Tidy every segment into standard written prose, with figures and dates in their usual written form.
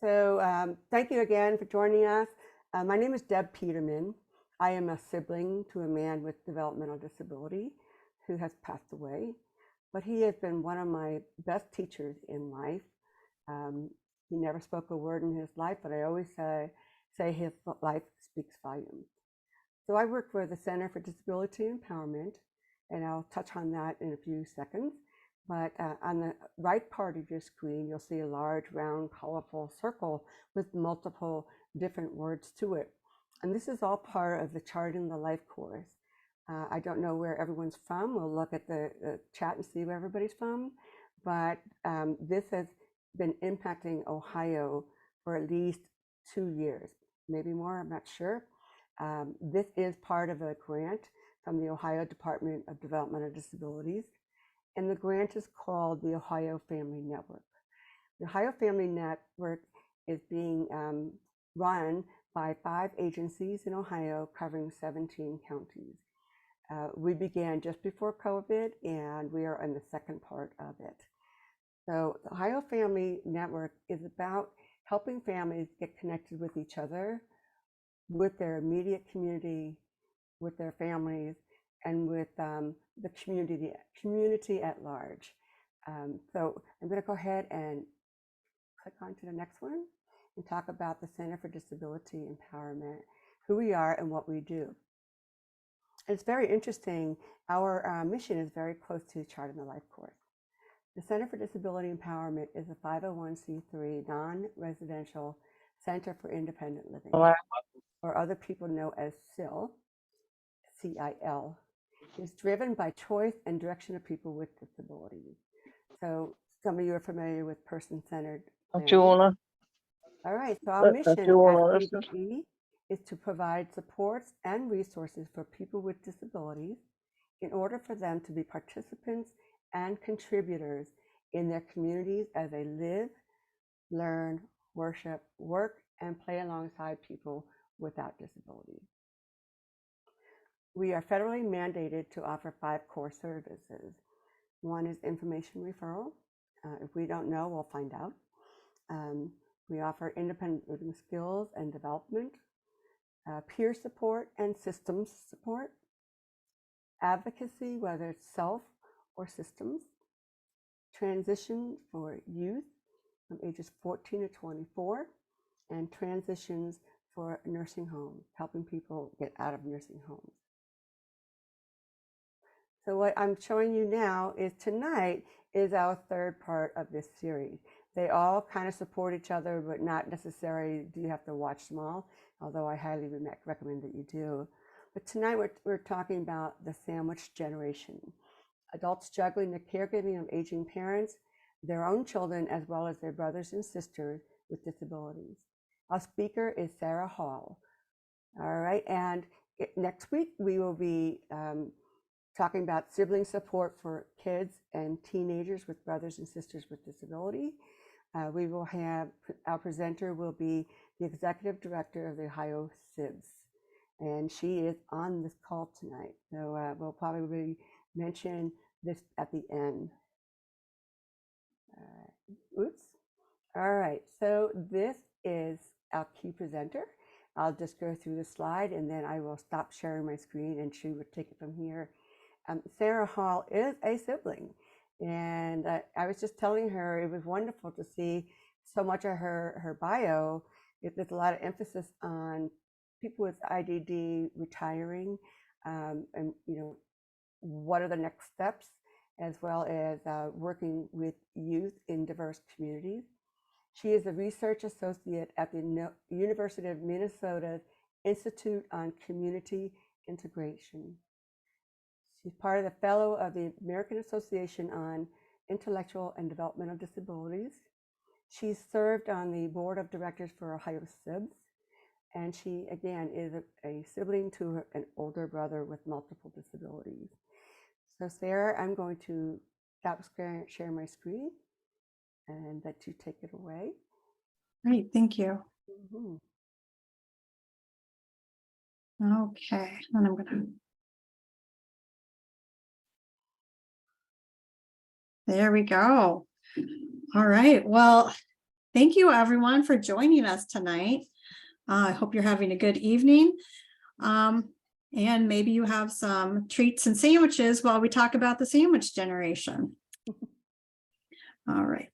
Thank you again for joining us. My name is Deb Peterman. I am a sibling to a man with developmental disability who has passed away, but he has been one of my best teachers in life. He never spoke a word in his life, but I always say his life speaks volumes. So I work for the Center for Disability Empowerment, and I'll touch on that in a few seconds. But on the right part of your screen, you'll see a large, round, colorful circle with multiple different words to it. And this is all part of the Charting the Life course. I don't know where everyone's from. We'll look at the chat and see where everybody's from. But this has been impacting Ohio for at least 2 years, maybe more, I'm not sure. This is part of a grant from the Ohio Department of Developmental Disabilities. And the grant is called the Ohio Family Network. The Ohio Family Network is being run by 5 agencies in Ohio covering 17 counties. We began just before COVID, and we are in the second part of it. So the Ohio Family Network is about helping families get connected with each other, with their immediate community, with their families, and with the community at large. So I'm going to go ahead and click on to the next one and talk about the Center for Disability Empowerment, who we are and what we do. It's very interesting. Our mission is very close to Charting the Life course. The Center for Disability Empowerment is a 501c3 non-residential Center for Independent Living, or other people know as CIL, C-I-L. It's driven by choice and direction of people with disabilities. So some of you are familiar with person-centered planning. All right, so our mission at FAAIDD is to provide supports and resources for people with disabilities in order for them to be participants and contributors in their communities as they live, learn, worship, work, and play alongside people without disabilities. We are federally mandated to offer 5 core services. One is information referral. If we don't know, we'll find out. We offer independent living skills and development, peer support and systems support, advocacy, whether it's self or systems, transition for youth from ages 14 to 24, and transitions for nursing homes, helping people get out of nursing homes. So what I'm showing you now is tonight is our third part of this series. They all kind of support each other, but not necessarily do you have to watch them all, although I highly recommend that you do. But tonight we're talking about the sandwich generation. Adults juggling the caregiving of aging parents, their own children, as well as their brothers and sisters with disabilities. Our speaker is Sarah Hall. All right, and next week we will be talking about sibling support for kids and teenagers with brothers and sisters with disability. We will have, our presenter will be the executive director of the Ohio SIBS, and she is on this call tonight. So we'll probably mention this at the end. Oops. All right, so this is our key presenter. I'll just go through the slide and then I will stop sharing my screen and she would take it from here. Sarah Hall is a sibling, and I was just telling her it was wonderful to see so much of her bio. There's a lot of emphasis on people with IDD retiring, and what are the next steps, as well as working with youth in diverse communities. She is a research associate at the University of Minnesota's Institute on Community Integration. She's part of the fellow of the American Association on Intellectual and Developmental Disabilities. She's served on the board of directors for Ohio SIBS, and she, again, is a sibling to an older brother with multiple disabilities. So Sarah, I'm going to stop sharing my screen and let you take it away. Great, thank you. Mm-hmm. Okay, and I'm gonna. There we go. All right, well, Thank you, everyone, for joining us tonight. I hope you're having a good evening. And maybe you have some treats and sandwiches while we talk about the sandwich generation. All right.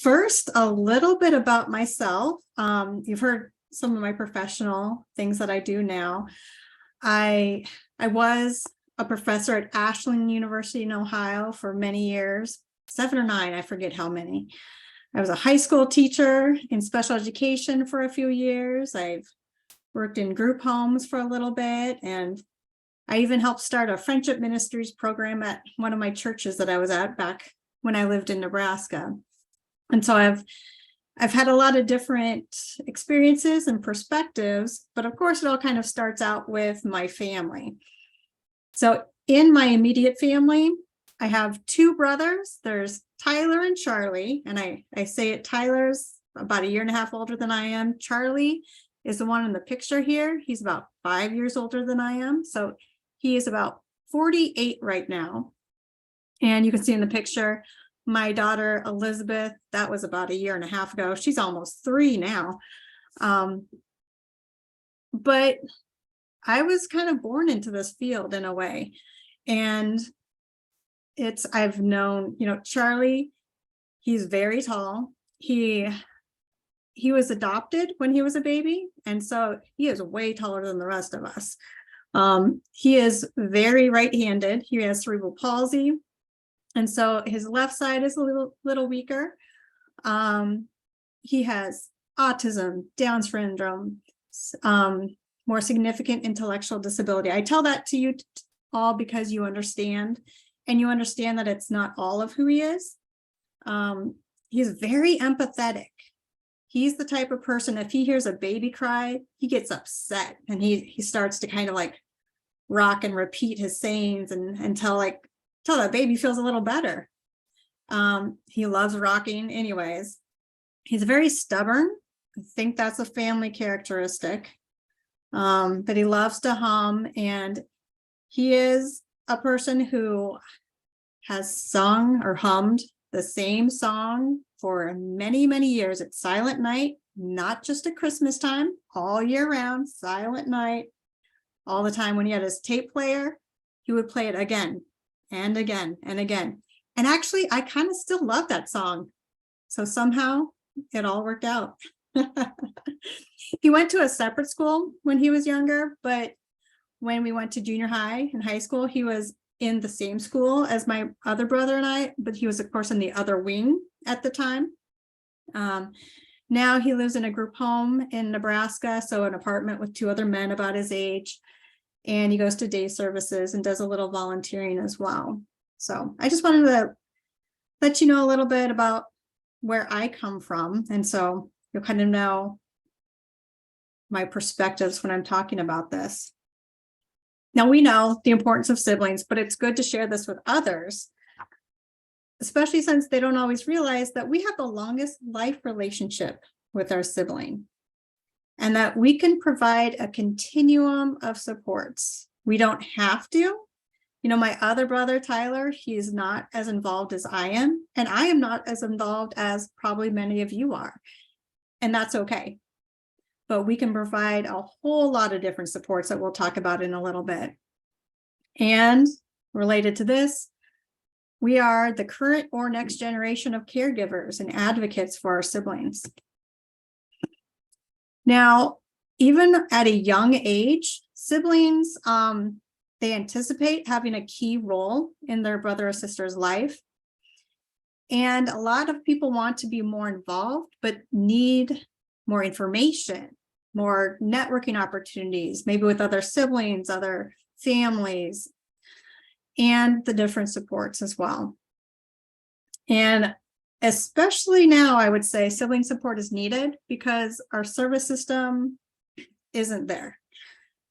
First, a little bit about myself. You've heard some of my professional things that I do now. I was a professor at Ashland University in Ohio for many years, 7 or 9, I forget how many. I was a high school teacher in special education for a few years. I've worked in group homes for a little bit, and I even helped start a friendship ministries program at one of my churches that I was at back when I lived in Nebraska. And so I've had a lot of different experiences and perspectives, but of course it all kind of starts out with my family. So in my immediate family, I have 2 brothers. There's Tyler and Charlie, and I say it, Tyler's about 1.5 years older than I am. Charlie is the one in the picture here. He's about 5 years older than I am. So he is about 48 right now. And you can see in the picture, my daughter, Elizabeth, that was about 1.5 years ago. She's almost 3 now. But I was kind of born into this field in a way. And I've known, Charlie, he's very tall. He was adopted when he was a baby. And so he is way taller than the rest of us. He is very right-handed. He has cerebral palsy. And so his left side is a little weaker. He has autism, Down syndrome, more significant intellectual disability. I tell that to you all because you understand, and you understand that it's not all of who he is. He's very empathetic. He's the type of person, if he hears a baby cry, he gets upset, and he starts to kind of like rock and repeat his sayings until that baby feels a little better. He loves rocking anyways. He's very stubborn. I think that's a family characteristic. But he loves to hum, and he is a person who has sung or hummed the same song for many, many years. It's Silent Night, not just at Christmas time, all year round, Silent Night, all the time. When he had his tape player, he would play it again and again and again. And actually, I kind of still love that song. So somehow it all worked out. He went to a separate school when he was younger, but when we went to junior high and high school, he was in the same school as my other brother and I, but he was, of course, in the other wing at the time. Now he lives in a group home in Nebraska, so an apartment with 2 other men about his age, and he goes to day services and does a little volunteering as well. So I just wanted to let you know a little bit about where I come from, and so you'll kind of know my perspectives when I'm talking about this. Now, we know the importance of siblings, but it's good to share this with others, especially since they don't always realize that we have the longest life relationship with our sibling, and that we can provide a continuum of supports. We don't have to. My other brother, Tyler, he is not as involved as I am, and I am not as involved as probably many of you are, and that's okay. But we can provide a whole lot of different supports that we'll talk about in a little bit. And related to this, we are the current or next generation of caregivers and advocates for our siblings. Now, even at a young age, siblings, they anticipate having a key role in their brother or sister's life. And a lot of people want to be more involved, but need more information, more networking opportunities, maybe with other siblings, other families, and the different supports as well. And especially now, I would say sibling support is needed because our service system isn't there.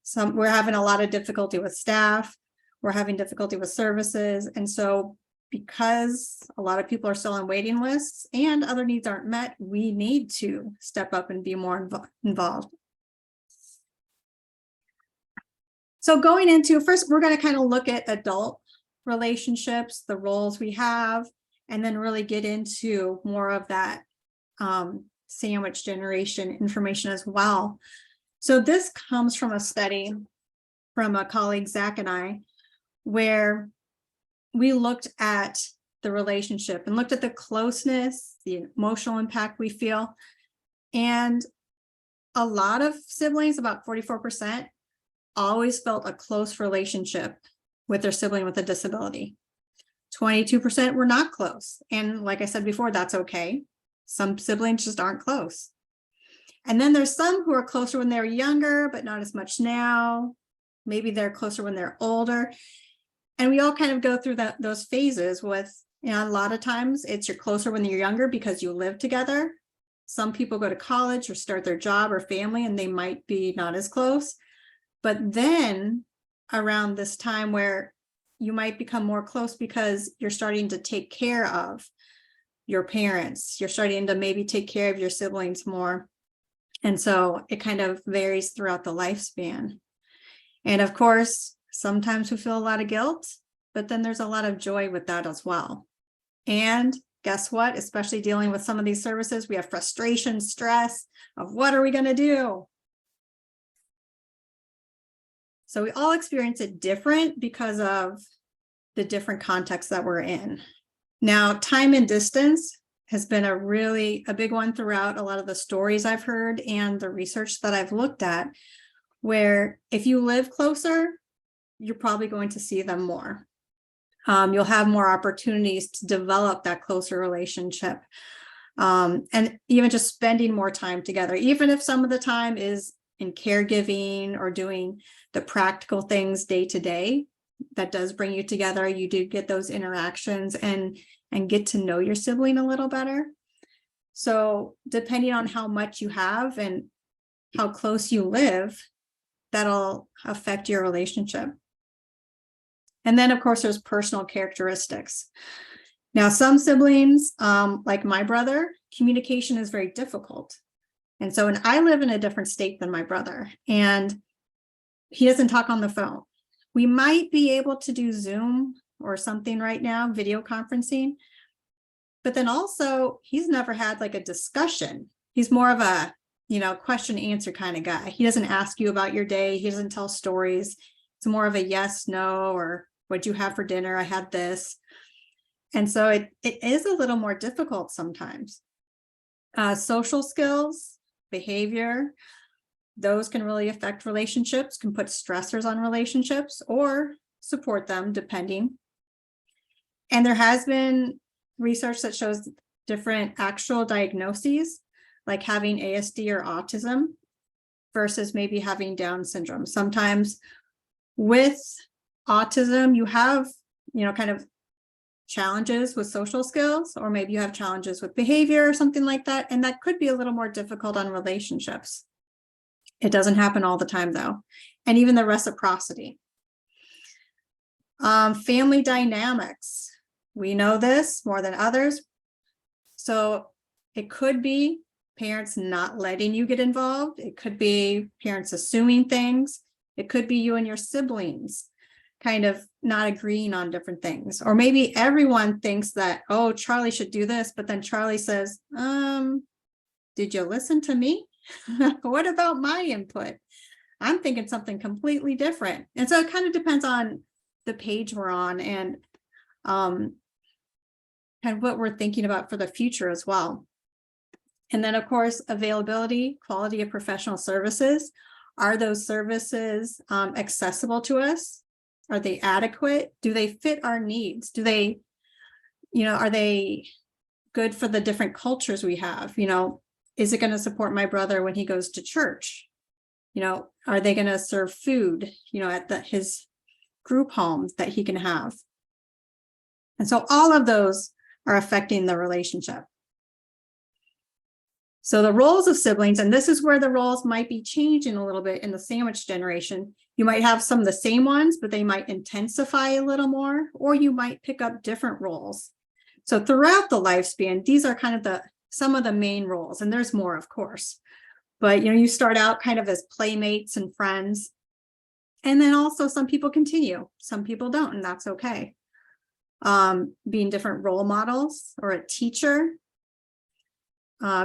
So we're having a lot of difficulty with staff, we're having difficulty with services, and so because a lot of people are still on waiting lists and other needs aren't met, we need to step up and be more involved. So going into, first, we're going to kind of look at adult relationships, the roles we have, and then really get into more of that sandwich generation information as well. So this comes from a study from a colleague, Zach and I, where we looked at the relationship and looked at the closeness, the emotional impact we feel. And a lot of siblings, about 44%, always felt a close relationship with their sibling with a disability. 22% were not close. And like I said before, that's okay. Some siblings just aren't close. And then there's some who are closer when they're younger, but not as much now. Maybe they're closer when they're older. And we all kind of go through those phases with, a lot of times it's you're closer when you're younger because you live together. Some people go to college or start their job or family, and they might be not as close. But then around this time where you might become more close because you're starting to take care of your parents, you're starting to maybe take care of your siblings more. And so it kind of varies throughout the lifespan. And of course, sometimes we feel a lot of guilt, but then there's a lot of joy with that as well. And guess what? Especially dealing with some of these services, we have frustration, stress of what are we going to do? So we all experience it different because of the different contexts that we're in. Now, time and distance has been a big one throughout a lot of the stories I've heard and the research that I've looked at, where if you live closer, you're probably going to see them more. You'll have more opportunities to develop that closer relationship. And even just spending more time together, even if some of the time is in caregiving or doing the practical things day to day, that does bring you together. You do get those interactions and get to know your sibling a little better. So depending on how much you have and how close you live, that'll affect your relationship. And then, of course, there's personal characteristics. Now, some siblings, like my brother, communication is very difficult. And so, and I live in a different state than my brother, and he doesn't talk on the phone. We might be able to do Zoom or something right now, video conferencing. But then also, he's never had like a discussion. He's more of a, question answer kind of guy. He doesn't ask you about your day. He doesn't tell stories. It's more of a yes, no, or what'd you have for dinner? I had this. And so it is a little more difficult sometimes. Social skills, behavior, those can really affect relationships, can put stressors on relationships or support them depending. And there has been research that shows different actual diagnoses, like having ASD or autism versus maybe having Down syndrome. Sometimes with autism, you have, kind of challenges with social skills, or maybe you have challenges with behavior or something like that. And that could be a little more difficult on relationships. It doesn't happen all the time though. And even the reciprocity. Family dynamics. We know this more than others. So it could be parents not letting you get involved. It could be parents assuming things. It could be you and your siblings kind of not agreeing on different things. Or maybe everyone thinks that, oh, Charlie should do this, but then Charlie says, did you listen to me? What about my input? I'm thinking something completely different. And so it kind of depends on the page we're on and kind of what we're thinking about for the future as well. And then, of course, availability, quality of professional services. Are those services accessible to us? Are they adequate? Do they fit our needs? Do they, are they good for the different cultures we have? Is it going to support my brother when he goes to church? Are they going to serve food, at his group home that he can have? And so all of those are affecting the relationship. So the roles of siblings, and this is where the roles might be changing a little bit in the sandwich generation. You might have some of the same ones, but they might intensify a little more, or you might pick up different roles. So throughout the lifespan, these are kind of some of the main roles, and there's more, of course. But you start out kind of as playmates and friends, and then also some people continue, some people don't, and that's okay. being different role models or a teacher,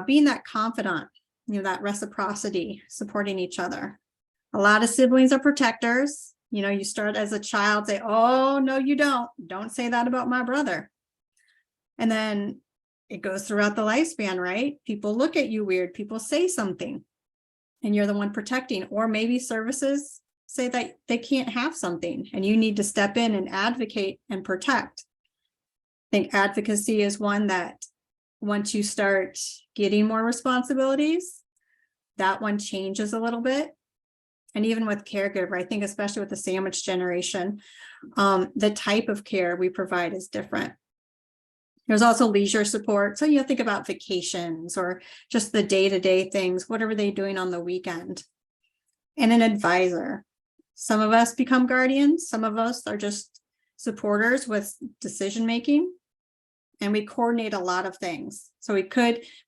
being that confidant, that reciprocity, supporting each other. A lot of siblings are protectors. You start as a child, say, oh, no, you don't say that about my brother. And then it goes throughout the lifespan, right? People look at you weird, people say something, and you're the one protecting. Or maybe services say that they can't have something and you need to step in and advocate and protect. I think advocacy is one that once you start getting more responsibilities, that one changes a little bit. And even with caregiver, I think especially with the sandwich generation, the type of care we provide is different. There's also leisure support. So you think about vacations or just the day-to-day things. What are they doing on the weekend? And an advisor. Some of us become guardians. Some of us are just supporters with decision-making. And we coordinate a lot of things. So we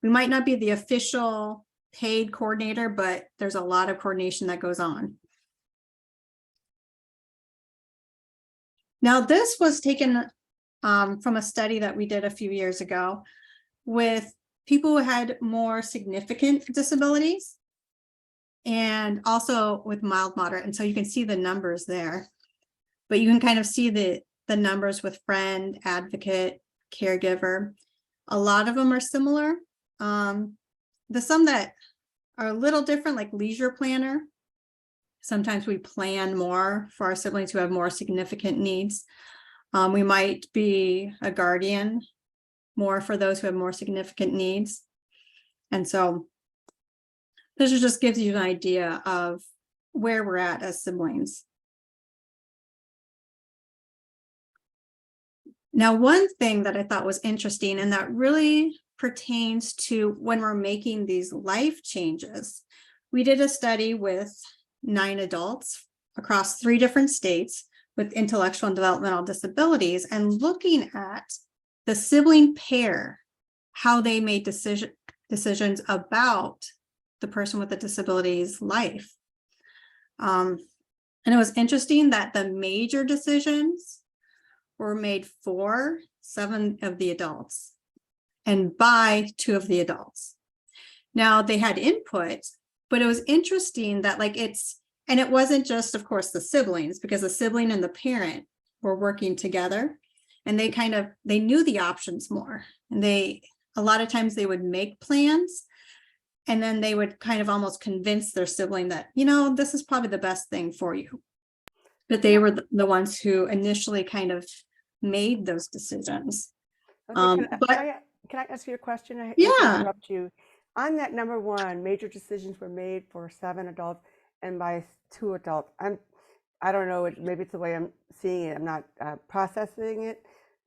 might not be the official paid coordinator, but there's a lot of coordination that goes on. Now, this was taken from a study that we did a few years ago with people who had more significant disabilities and also with mild, moderate. And so you can see the numbers there, but you can kind of see the numbers with friend, advocate, caregiver. A lot of them are similar. The some that are a little different, like leisure planner. Sometimes we plan more for our siblings who have more significant needs. We might be a guardian more for those who have more significant needs. And so this just gives you an idea of where we're at as siblings. Now, one thing that I thought was interesting and that really pertains to when we're making these life changes, we did a study with 9 adults across 3 different states with intellectual and developmental disabilities and looking at the sibling pair, how they made decisions about the person with the disability's life. And it was interesting that the major decisions were made for 7 of the adults and by 2 of the adults. Now they had input, but it was interesting that and it wasn't just, of course, the siblings, because the sibling and the parent were working together and they knew the options more. And a lot of times they would make plans and then they would kind of almost convince their sibling that, this is probably the best thing for you. But they were the ones who initially kind of made those decisions. Okay, can I ask you a question? I hate to interrupt you. On that number 1, major decisions were made for 7 adults and by 2 adults. I don't know, maybe it's the way I'm seeing it. I'm not processing it.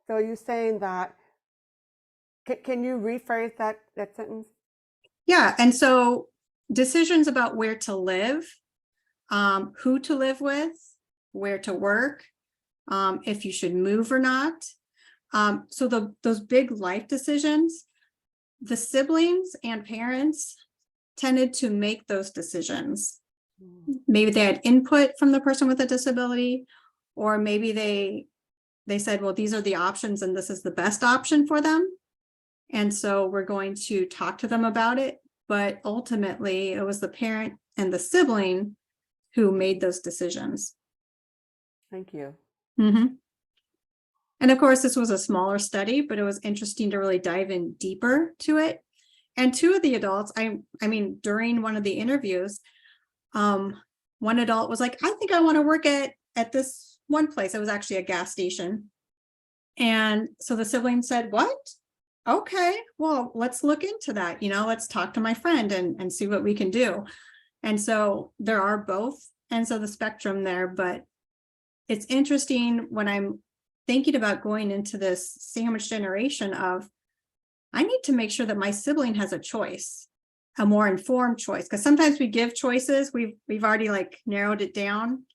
So you're saying that, can you rephrase that sentence? Yeah, and so decisions about where to live, who to live with, where to work, if you should move or not. So those big life decisions, the siblings and parents tended to make those decisions. Maybe they had input from the person with a disability, or maybe they said, well, these are the options and this is the best option for them. And so we're going to talk to them about it. But ultimately, it was the parent and the sibling who made those decisions. Thank you. Mm-hmm. And of course, this was a smaller study, but it was interesting to really dive in deeper to it. And 2 of the adults, I mean, during one of the interviews, one adult was like, I think I want to work at this one place. It was actually a gas station. And so the sibling said, what? Okay, well, let's look into that. Let's talk to my friend and see what we can do. And so there are both ends of the spectrum there, but it's interesting when I'm thinking about going into this sandwich generation of, I need to make sure that my sibling has a choice, a more informed choice, because sometimes we give choices, we've already narrowed it down.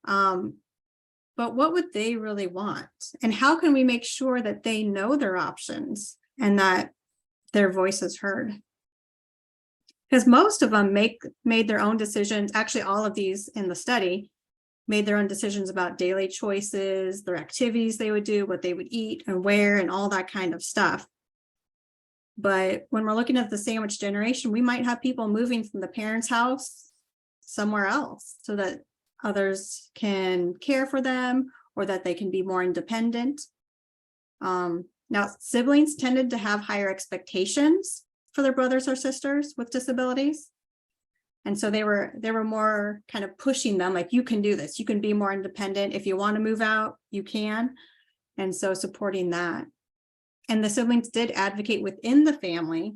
But what would they really want? And how can we make sure that they know their options and that their voice is heard? Because most of them made their own decisions. Actually, all of these in the study made their own decisions about daily choices, their activities they would do, what they would eat and where, and all that kind of stuff. But when we're looking at the sandwich generation, we might have people moving from the parents' house somewhere else so that others can care for them or that they can be more independent. Now, siblings tended to have higher expectations for their brothers or sisters with disabilities. And so they were more kind of pushing them, like, you can do this, you can be more independent. If you want to move out, you can. And so supporting that. And the siblings did advocate within the family.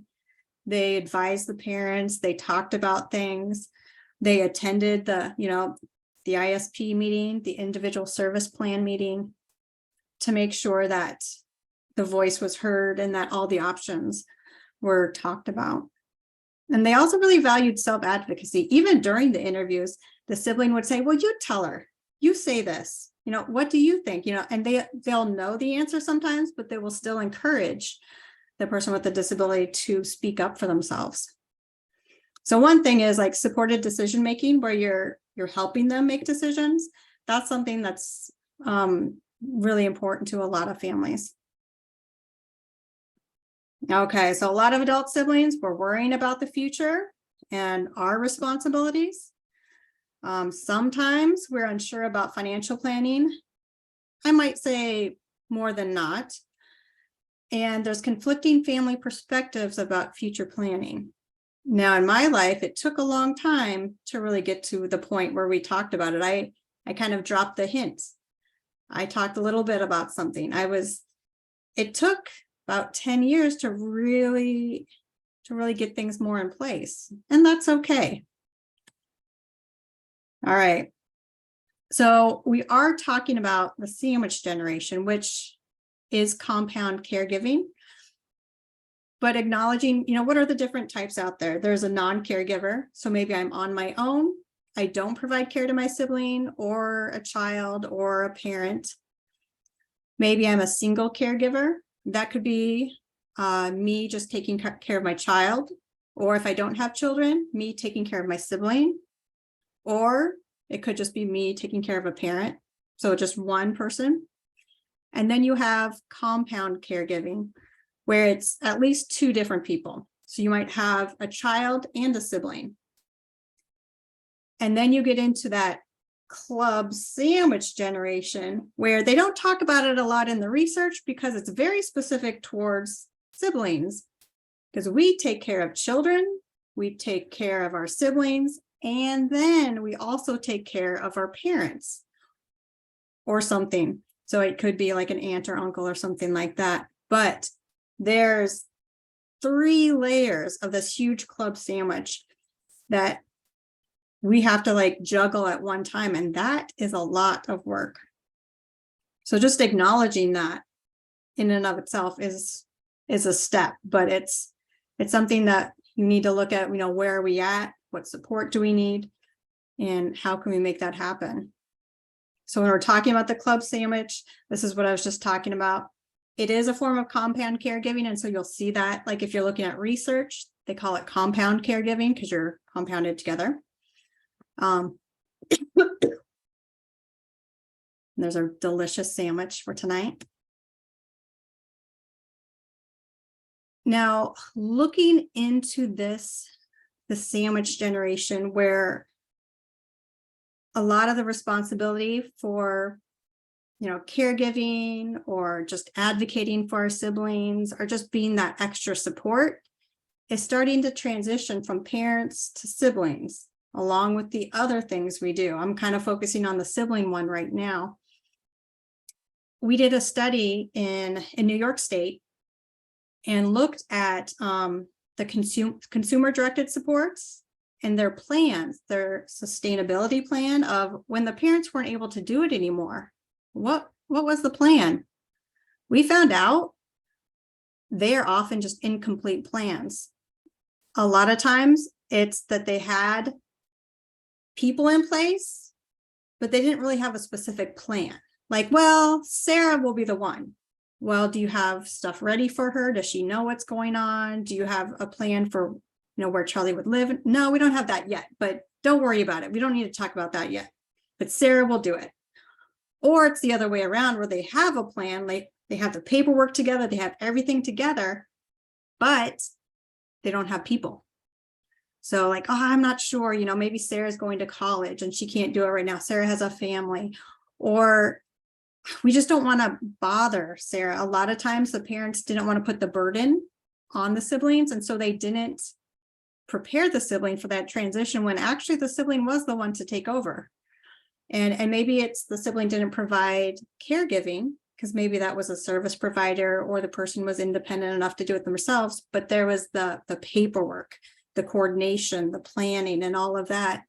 They advised the parents, they talked about things, they attended the ISP meeting, the individual service plan meeting, to make sure that the voice was heard and that all the options were talked about. And they also really valued self-advocacy. Even during the interviews, the sibling would say, well, you tell her, you say this, what do you think? And they'll know the answer sometimes, but they will still encourage the person with the disability to speak up for themselves. So one thing is like supported decision-making, where you're helping them make decisions. That's something that's really important to a lot of families. Okay, so a lot of adult siblings were worrying about the future and our responsibilities. Sometimes we're unsure about financial planning. I might say more than not. And there's conflicting family perspectives about future planning. Now, in my life, it took a long time to really get to the point where we talked about it. I kind of dropped the hint. I talked a little bit about something. It took about 10 years to really get things more in place, and that's okay. All right. So we are talking about the sandwich generation, which is compound caregiving, but acknowledging, what are the different types out there? There's a non-caregiver. So maybe I'm on my own. I don't provide care to my sibling or a child or a parent. Maybe I'm a single caregiver. That could be me just taking care of my child, or if I don't have children, me taking care of my sibling, or it could just be me taking care of a parent. So just one person. And then you have compound caregiving, where it's at least two different people. So you might have a child and a sibling. And then you get into that club sandwich generation, where they don't talk about it a lot in the research because it's very specific towards siblings, because we take care of children, we take care of our siblings, and then we also take care of our parents or something. So it could be like an aunt or uncle or something like that. But there's 3 layers of this huge club sandwich that we have to juggle at one time. And that is a lot of work. So just acknowledging that in and of itself is a step, but it's something that you need to look at, where are we at? What support do we need? And how can we make that happen? So when we're talking about the club sandwich, this is what I was just talking about. It is a form of compound caregiving. And so you'll see that, if you're looking at research, they call it compound caregiving because you're compounded together. There's a delicious sandwich for tonight. Now, looking into the sandwich generation, where a lot of the responsibility for, caregiving or just advocating for our siblings or just being that extra support is starting to transition from parents to siblings, along with the other things we do. I'm kind of focusing on the sibling one right now. We did a study in New York State and looked at the consumer-directed supports and their plans, their sustainability plan of when the parents weren't able to do it anymore. What was the plan? We found out they are often just incomplete plans. A lot of times it's that they had people in place, but they didn't really have a specific plan. Well, Sarah will be the one. Well, do you have stuff ready for her? Does she know what's going on? Do you have a plan for, where Charlie would live? No, we don't have that yet, but don't worry about it. We don't need to talk about that yet. but Sarah will do it. Or it's the other way around, where they have a plan, like they have the paperwork together, they have everything together, but they don't have people. So like, oh, I'm not sure, maybe Sarah's going to college and she can't do it right now. Sarah has a family, or we just don't want to bother Sarah. A lot of times the parents didn't want to put the burden on the siblings, and so they didn't prepare the sibling for that transition, when actually the sibling was the one to take over. And maybe it's the sibling didn't provide caregiving, because maybe that was a service provider, or the person was independent enough to do it themselves, but there was the paperwork, the coordination, the planning, and all of that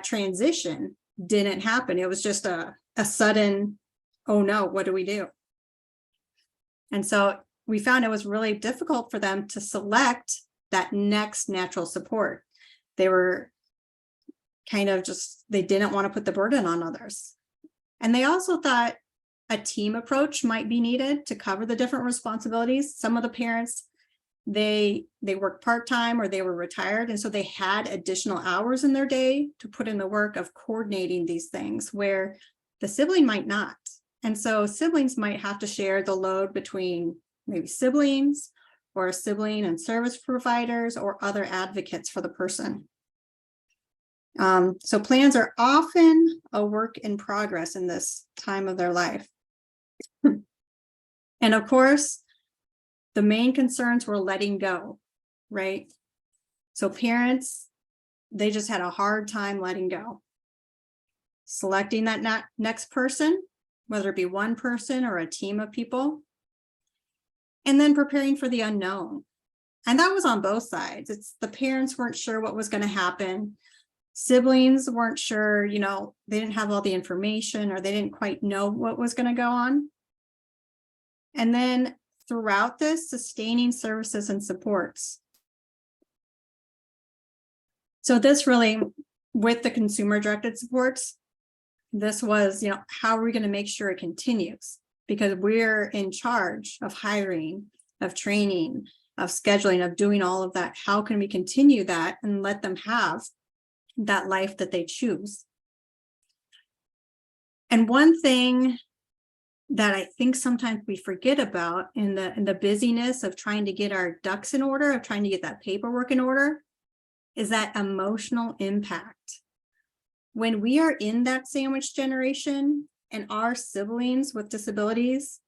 transition didn't happen. It was just a sudden, oh no, what do we do? And so we found it was really difficult for them to select that next natural support. They were kind of they didn't want to put the burden on others. And they also thought a team approach might be needed to cover the different responsibilities. Some of the parents, they worked part-time, or they were retired, and so they had additional hours in their day to put in the work of coordinating these things, where the sibling might not. And so siblings might have to share the load between maybe siblings, or a sibling and service providers, or other advocates for the person. So plans are often a work in progress in this time of their life. And of course, the main concerns were letting go, right? So parents, they just had a hard time letting go. Selecting that next person, whether it be one person or a team of people, and then preparing for the unknown. And that was on both sides. It's the parents weren't sure what was going to happen. Siblings weren't sure, they didn't have all the information, or they didn't quite know what was going to go on. And then throughout this, sustaining services and supports. So this really, with the consumer directed supports, this was, how are we going to make sure it continues? Because we're in charge of hiring, of training, of scheduling, of doing all of that. How can we continue that and let them have that life that they choose? And one thing that I think sometimes we forget about in the busyness of trying to get our ducks in order, of trying to get that paperwork in order, is that emotional impact. When we are in that sandwich generation, and our siblings with disabilities,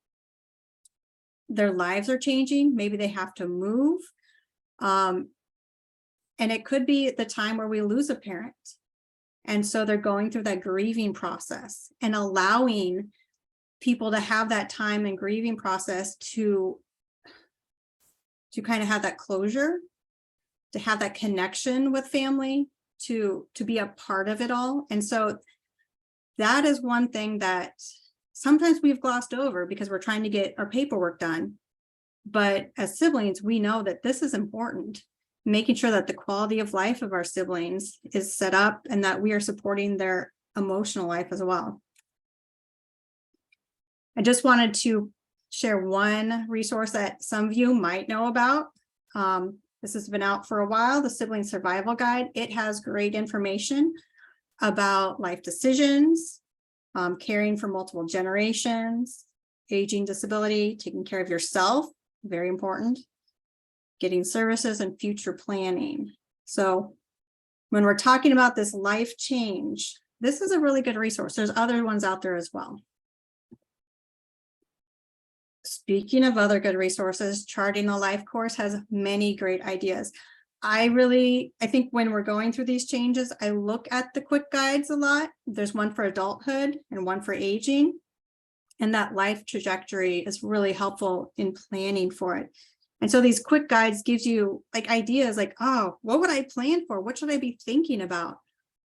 their lives are changing, maybe they have to move, and it could be the time where we lose a parent. And so they're going through that grieving process, and allowing people to have that time and grieving process to kind of have that closure, to have that connection with family, to be a part of it all. And so that is one thing that sometimes we've glossed over because we're trying to get our paperwork done. But as siblings, we know that this is important, making sure that the quality of life of our siblings is set up, and that we are supporting their emotional life as well. I just wanted to share one resource that some of you might know about. This has been out for a while, the Sibling Survival Guide. It has great information about life decisions, caring for multiple generations, aging, disability, taking care of yourself, very important, getting services, and future planning. So when we're talking about this life change, this is a really good resource. There's other ones out there as well. Speaking of other good resources, Charting the Life course has many great ideas. I think when we're going through these changes, I look at the quick guides a lot. There's one for adulthood and one for aging. And that life trajectory is really helpful in planning for it. And so these quick guides gives you like ideas like, oh, what would I plan for? What should I be thinking about?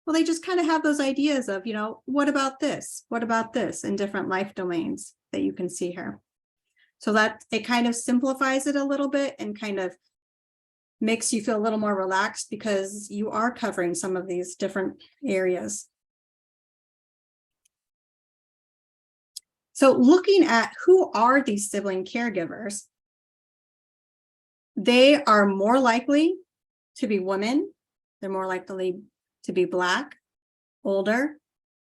Well, they just kind of have those ideas of, what about this? What about this in different life domains that you can see here. So that it kind of simplifies it a little bit and kind of makes you feel a little more relaxed because you are covering some of these different areas. So looking at who are these sibling caregivers, they are more likely to be women. They're more likely to be Black, older,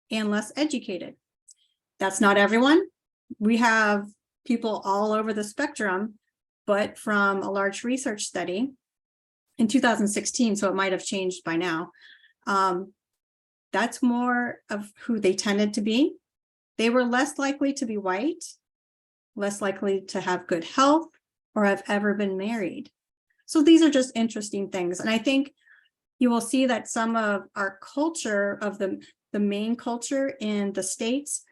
and less educated. That's not everyone. We have people all over the spectrum, but from a large research study in 2016, so it might have changed by now, that's more of who they tended to be. They were less likely to be white, less likely to have good health, or have ever been married. So these are just interesting things. And I think you will see that some of our culture, of the main culture in the States,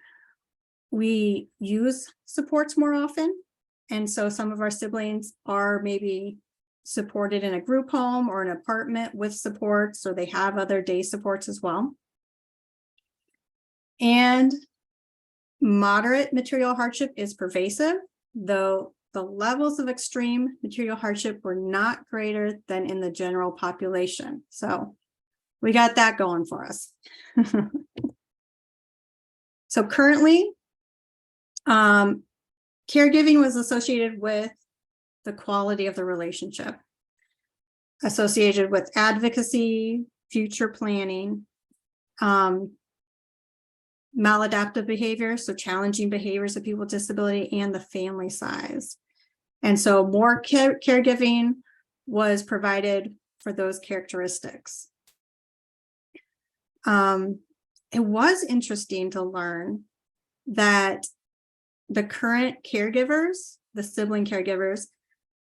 we use supports more often. And so some of our siblings are maybe supported in a group home or an apartment with supports, or they have other day supports as well. And moderate material hardship is pervasive, though the levels of extreme material hardship were not greater than in the general population. So we got that going for us. So currently, caregiving was associated with the quality of the relationship, associated with advocacy, future planning, maladaptive behavior, so challenging behaviors of people with disability, and the family size. And so more caregiving was provided for those characteristics. It was interesting to learn that the current caregivers, the sibling caregivers,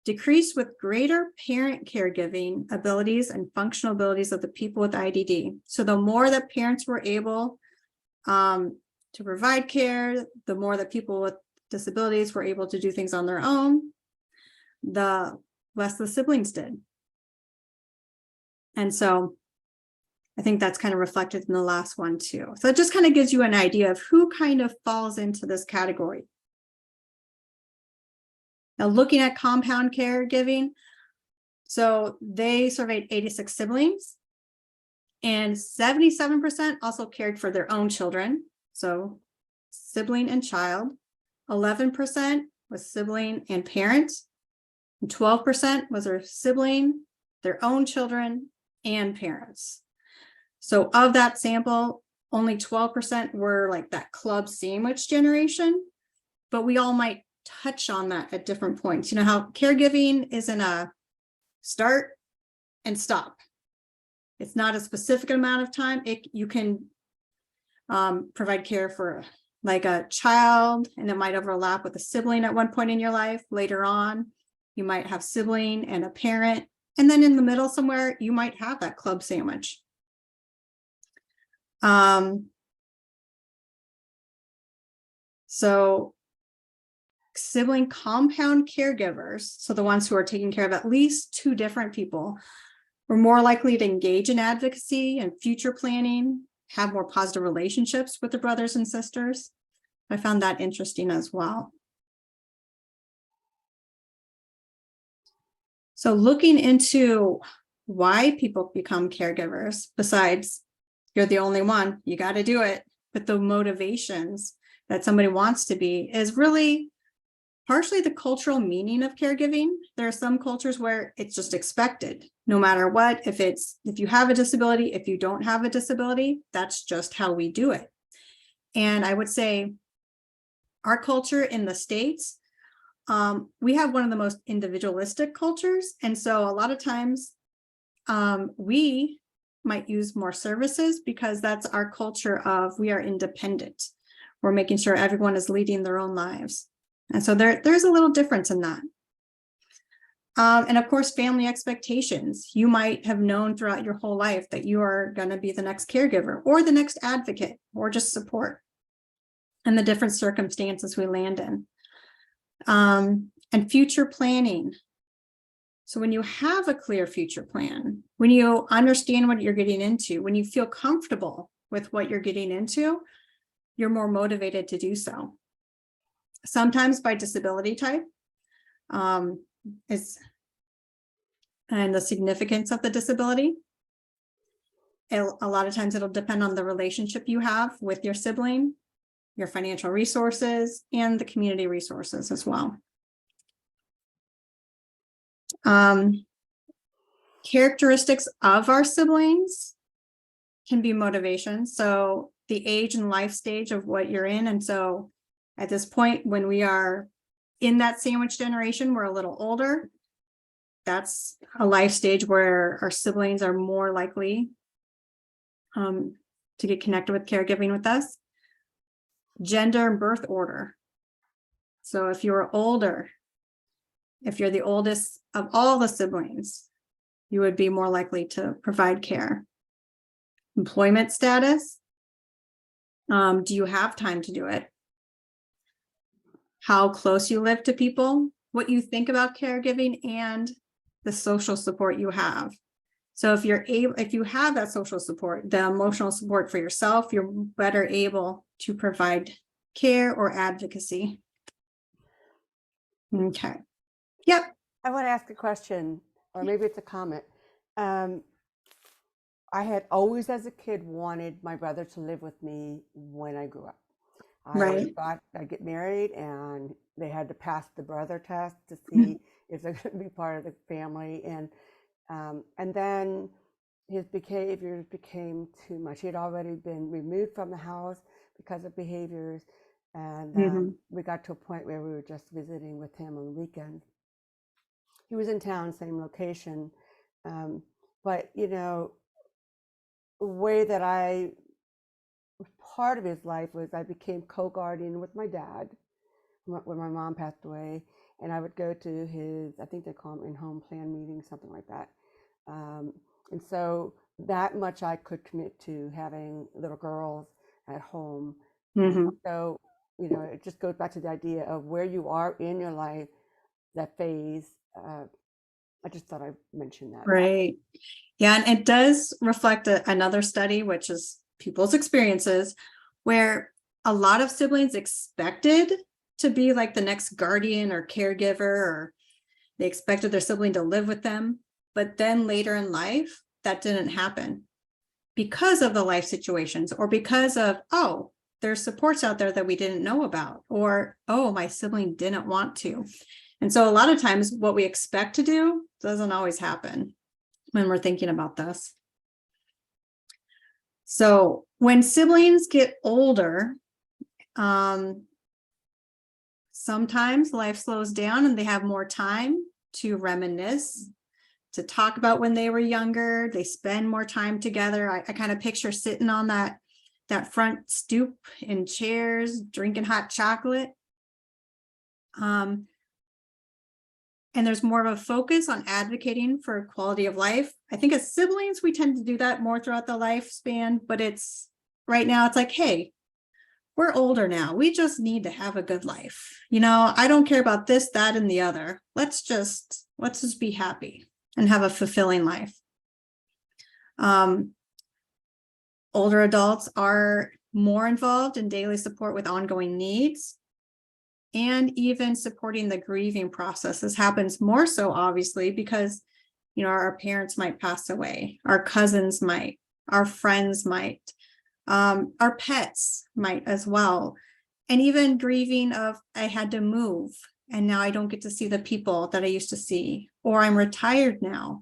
decreased with greater parent caregiving abilities and functional abilities of the people with IDD. So the more that parents were able to provide care, the more that people with disabilities were able to do things on their own, the less the siblings did. And so I think that's kind of reflected in the last one too. So it just kind of gives you an idea of who kind of falls into this category. Now, looking at compound caregiving, so they surveyed 86 siblings, and 77% also cared for their own children. So sibling and child. 11% was sibling and parent. And 12% was their sibling, their own children, and parents. So of that sample, only 12% were like that club sandwich generation, but we all might touch on that at different points. You know how caregiving isn't a start and stop. It's not a specific amount of time. You can provide care for like a child, and it might overlap with a sibling at one point in your life. Later on, you might have sibling and a parent. And then in the middle somewhere, you might have that club sandwich. So sibling compound caregivers, so the ones who are taking care of at least two different people, were more likely to engage in advocacy and future planning, have more positive relationships with their brothers and sisters. I found that interesting as well. So looking into why people become caregivers, besides you're the only one, you got to do it, but the motivations that somebody wants to be is really partially the cultural meaning of caregiving. There are some cultures where it's just expected, no matter what, if you have a disability, if you don't have a disability, that's just how we do it. And I would say our culture in the States, we have one of the most individualistic cultures. And so a lot of times we might use more services because that's our culture of we are independent. We're making sure everyone is leading their own lives. And so there's a little difference in that. And of course, family expectations. You might have known throughout your whole life that you are going to be the next caregiver or the next advocate or just support, and the different circumstances we land in. And future planning. So when you have a clear future plan, when you understand what you're getting into, when you feel comfortable with what you're getting into, you're more motivated to do so. Sometimes by disability type, and the significance of the disability. A lot of times it'll depend on the relationship you have with your sibling, your financial resources, and the community resources as well. Characteristics of our siblings. can be motivation. So the age and life stage of what you're in. And so at this point, when we are in that sandwich generation, we're a little older. That's a life stage where our siblings are more likely to get connected with caregiving with us. Gender and birth order. So if you're older, if you're the oldest of all the siblings, you would be more likely to provide care. Employment status. Do you have time to do it? How close you live to people, what you think about caregiving, and the social support you have. So if you have that social support, the emotional support for yourself, you're better able to provide care or advocacy. Okay. Yep. I want to ask a question, or maybe it's a comment. I had always, as a kid, wanted my brother to live with me when I grew up. I always Right. thought I'd get married and they had to pass the brother test to see if they're going to be part of the family. And then his behaviors became too much. He had already been removed from the house because of behaviors. And we got to a point where we were just visiting with him on the weekends. He was in town, same location. But, you know, the way that I was part of his life was I became co-guardian with my dad when my mom passed away. And I would go to his, I think they call them in-home plan meetings, something like that. And so that much I could commit to having little girls at home. So, you know, it just goes back to the idea of where you are in your life, that phase. I just thought I'd mention that. Right. Yeah, and it does reflect another study, which is people's experiences, where a lot of siblings expected to be like the next guardian or caregiver, or they expected their sibling to live with them. But then later in life, that didn't happen because of the life situations, or because of, oh, there's supports out there that we didn't know about, or, oh, my sibling didn't want to. And so a lot of times what we expect to do doesn't always happen when we're thinking about this. So when siblings get older, sometimes life slows down and they have more time to reminisce, to talk about when they were younger. They spend more time together. I kind of picture sitting on that front stoop in chairs, drinking hot chocolate. And there's more of a focus on advocating for quality of life. I think as siblings, we tend to do that more throughout the lifespan, but right now it's like, hey, we're older now. We just need to have a good life. You know, I don't care about this, that, and the other. Let's just be happy and have a fulfilling life. Older adults are more involved in daily support with ongoing needs, and even supporting the grieving process. This happens more so, obviously, because, you know, our parents might pass away, our cousins might, our friends might, our pets might as well. And even grieving of, I had to move and now I don't get to see the people that I used to see, or I'm retired now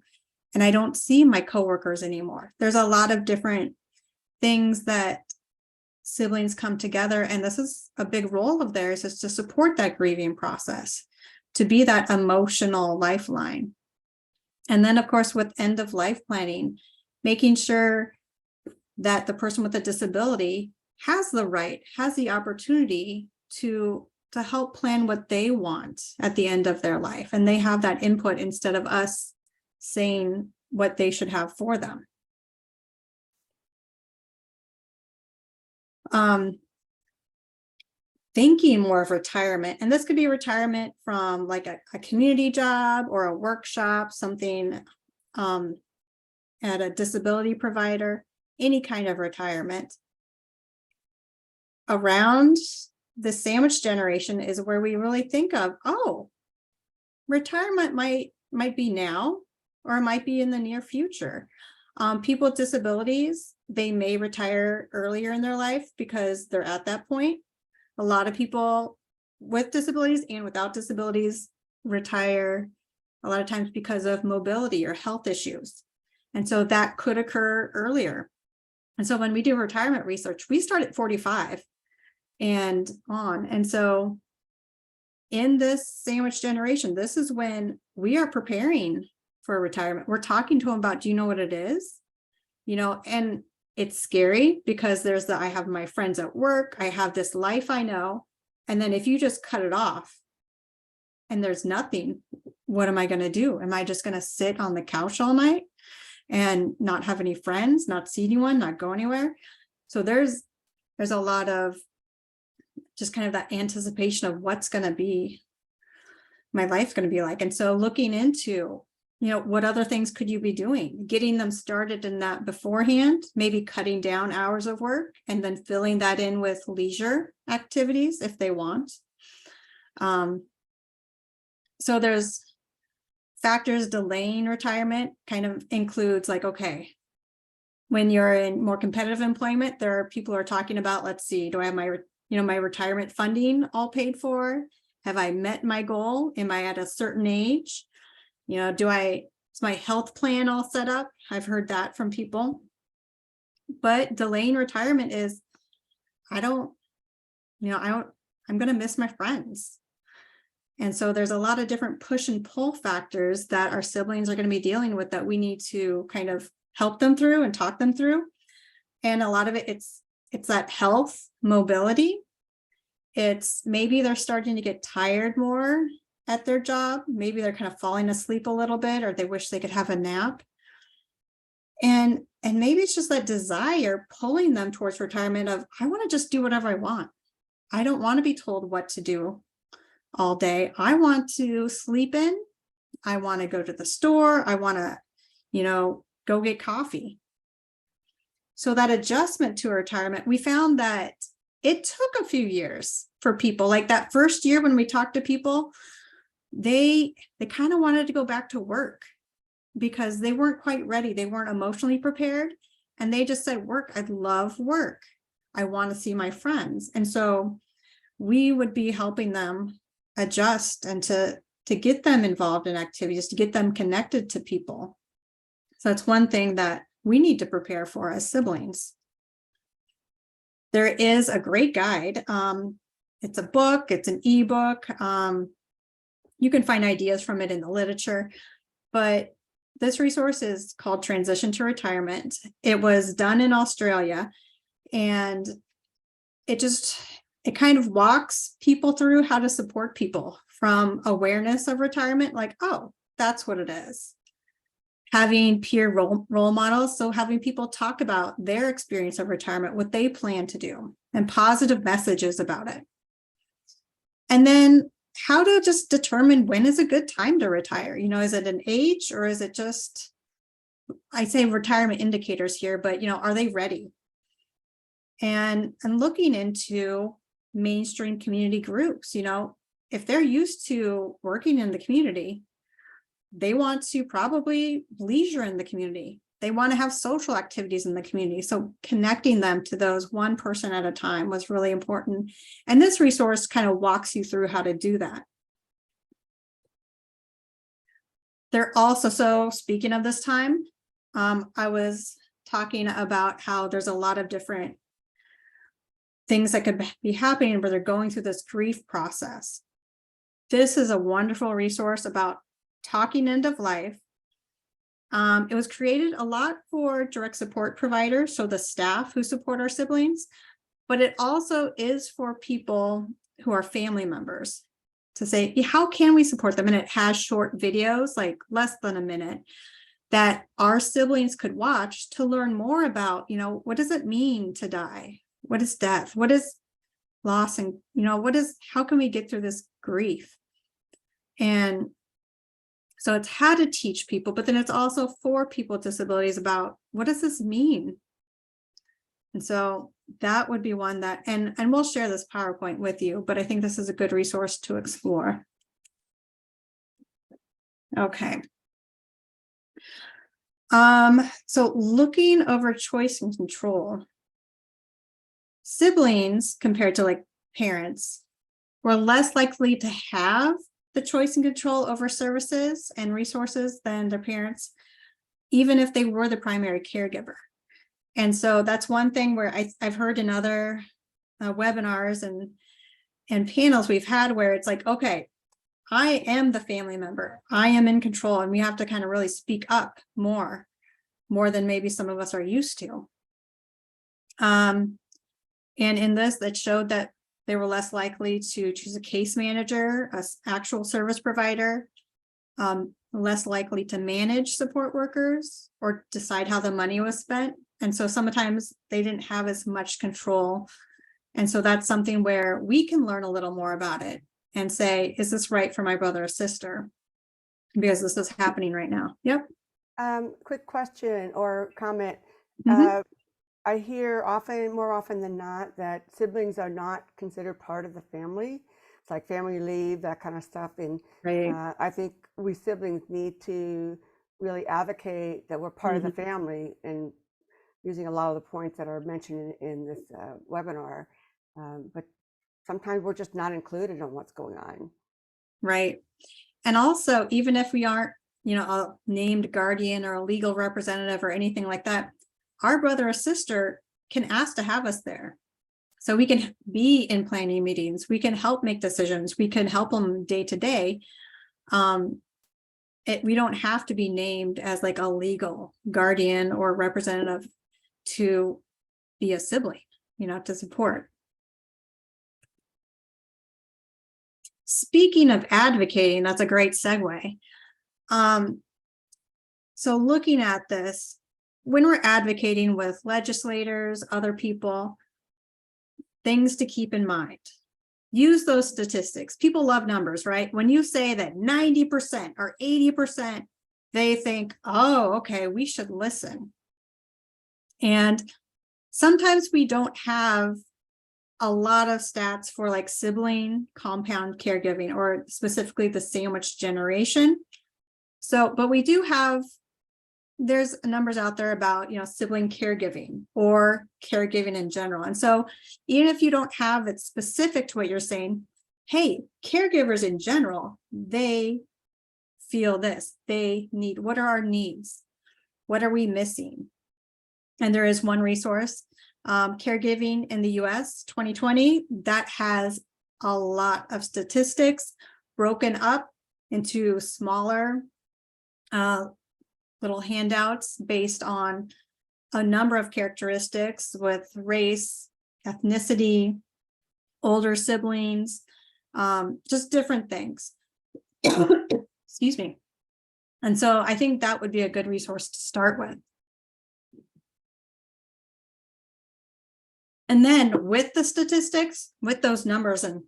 and I don't see my coworkers anymore. There's a lot of different things that siblings come together, and this is a big role of theirs, is to support that grieving process, to be that emotional lifeline. And then, of course, with end of life planning, making sure that the person with a disability has the opportunity to help plan what they want at the end of their life, and they have that input instead of us saying what they should have for them. Thinking more of retirement, and this could be retirement from like a community job or a workshop, something at a disability provider, any kind of retirement. Around the sandwich generation is where we really think of, oh, retirement might be now, or it might be in the near future. People with disabilities, they may retire earlier in their life because they're at that point. A lot of people with disabilities and without disabilities retire a lot of times because of mobility or health issues. And so that could occur earlier. And so when we do retirement research, we start at 45 and on. And so in this sandwich generation, this is when we are preparing for retirement. We're talking to them about, do you know what it is? And it's scary because there's I have my friends at work, I have this life I know. And then if you just cut it off and there's nothing, what am I going to do? Am I just going to sit on the couch all night and not have any friends, not see anyone, not go anywhere? So there's a lot of just kind of that anticipation of what's going to be my life going to be like. And so looking into, what other things could you be doing? Getting them started in that beforehand, maybe cutting down hours of work and then filling that in with leisure activities if they want. So there's factors delaying retirement kind of includes like, okay, when you're in more competitive employment, there are people who are talking about, let's see, do I have my retirement funding all paid for? Have I met my goal? Am I at a certain age? Is my health plan all set up? I've heard that from people. But delaying retirement is, I'm going to miss my friends. And so there's a lot of different push and pull factors that our siblings are going to be dealing with that we need to kind of help them through and talk them through. And a lot of it, it's that health, mobility. It's maybe they're starting to get tired more at their job. Maybe they're kind of falling asleep a little bit, or they wish they could have a nap. And maybe it's just that desire pulling them towards retirement of, I want to just do whatever I want. I don't want to be told what to do all day. I want to sleep in. I want to go to the store. I want to, go get coffee. So that adjustment to retirement, we found that it took a few years for people. Like that first year when we talked to people, they kind of wanted to go back to work because they weren't quite ready. They weren't emotionally prepared. And they just said, work, I love work. I want to see my friends. And so we would be helping them adjust and to get them involved in activities, to get them connected to people. So that's one thing that we need to prepare for as siblings. There is a great guide. It's a book, it's an ebook. You can find ideas from it in the literature, but this resource is called Transition to Retirement. It was done in Australia, and it kind of walks people through how to support people from awareness of retirement, like, oh, that's what it is. Having peer role models, so having people talk about their experience of retirement, what they plan to do, and positive messages about it. And then how to just determine when is a good time to retire. Is it an age, or is it just, I say retirement indicators here, but are they ready? And looking into mainstream community groups, if they're used to working in the community, they want to probably leisure in the community. They want to have social activities in the community. So connecting them to those one person at a time was really important. And this resource kind of walks you through how to do that. So speaking of this time, I was talking about how there's a lot of different things that could be happening where they're going through this grief process. This is a wonderful resource about talking end of life. It was created a lot for direct support providers, so the staff who support our siblings, but it also is for people who are family members to say, how can we support them? And it has short videos, like less than a minute, that our siblings could watch to learn more about, what does it mean to die? What is death? What is loss? And, how can we get through this grief? And so it's how to teach people, but then it's also for people with disabilities about what does this mean? And so that would be one that, and we'll share this PowerPoint with you, but I think this is a good resource to explore. Okay. So looking over choice and control, siblings compared to like parents were less likely to have the choice and control over services and resources than their parents, even if they were the primary caregiver. And so that's one thing where I've heard in other webinars and panels we've had where it's like, okay, I am the family member, I am in control, and we have to kind of really speak up more than maybe some of us are used to. And in this, that showed that they were less likely to choose a case manager, an actual service provider, less likely to manage support workers or decide how the money was spent. And so sometimes they didn't have as much control. And so that's something where we can learn a little more about it and say, is this right for my brother or sister? Because this is happening right now. Yep. Quick question or comment. Mhm. I hear more often than not, that siblings are not considered part of the family. It's like family leave, that kind of stuff. And Right. I think we siblings need to really advocate that we're part of the family, and using a lot of the points that are mentioned in this webinar. But sometimes we're just not included in what's going on. Right. And also, even if we aren't, a named guardian or a legal representative or anything like that, our brother or sister can ask to have us there. So we can be in planning meetings, we can help make decisions, we can help them day to day. We don't have to be named as like a legal guardian or representative to be a sibling, to support. Speaking of advocating, that's a great segue. So looking at this, when we're advocating with legislators, other people, things to keep in mind. Use those statistics. People love numbers, right? When you say that 90% or 80%, they think, oh, okay, we should listen. And sometimes we don't have a lot of stats for like sibling compound caregiving, or specifically the sandwich generation. So, but we do have, there's numbers out there about, sibling caregiving or caregiving in general. And so even if you don't have it specific to what you're saying, hey, caregivers in general, they feel this, they need, what are our needs? What are we missing? And there is one resource, Caregiving in the US 2020, that has a lot of statistics broken up into smaller little handouts based on a number of characteristics with race, ethnicity, older siblings, just different things. Excuse me. And so I think that would be a good resource to start with. And then with the statistics, with those numbers and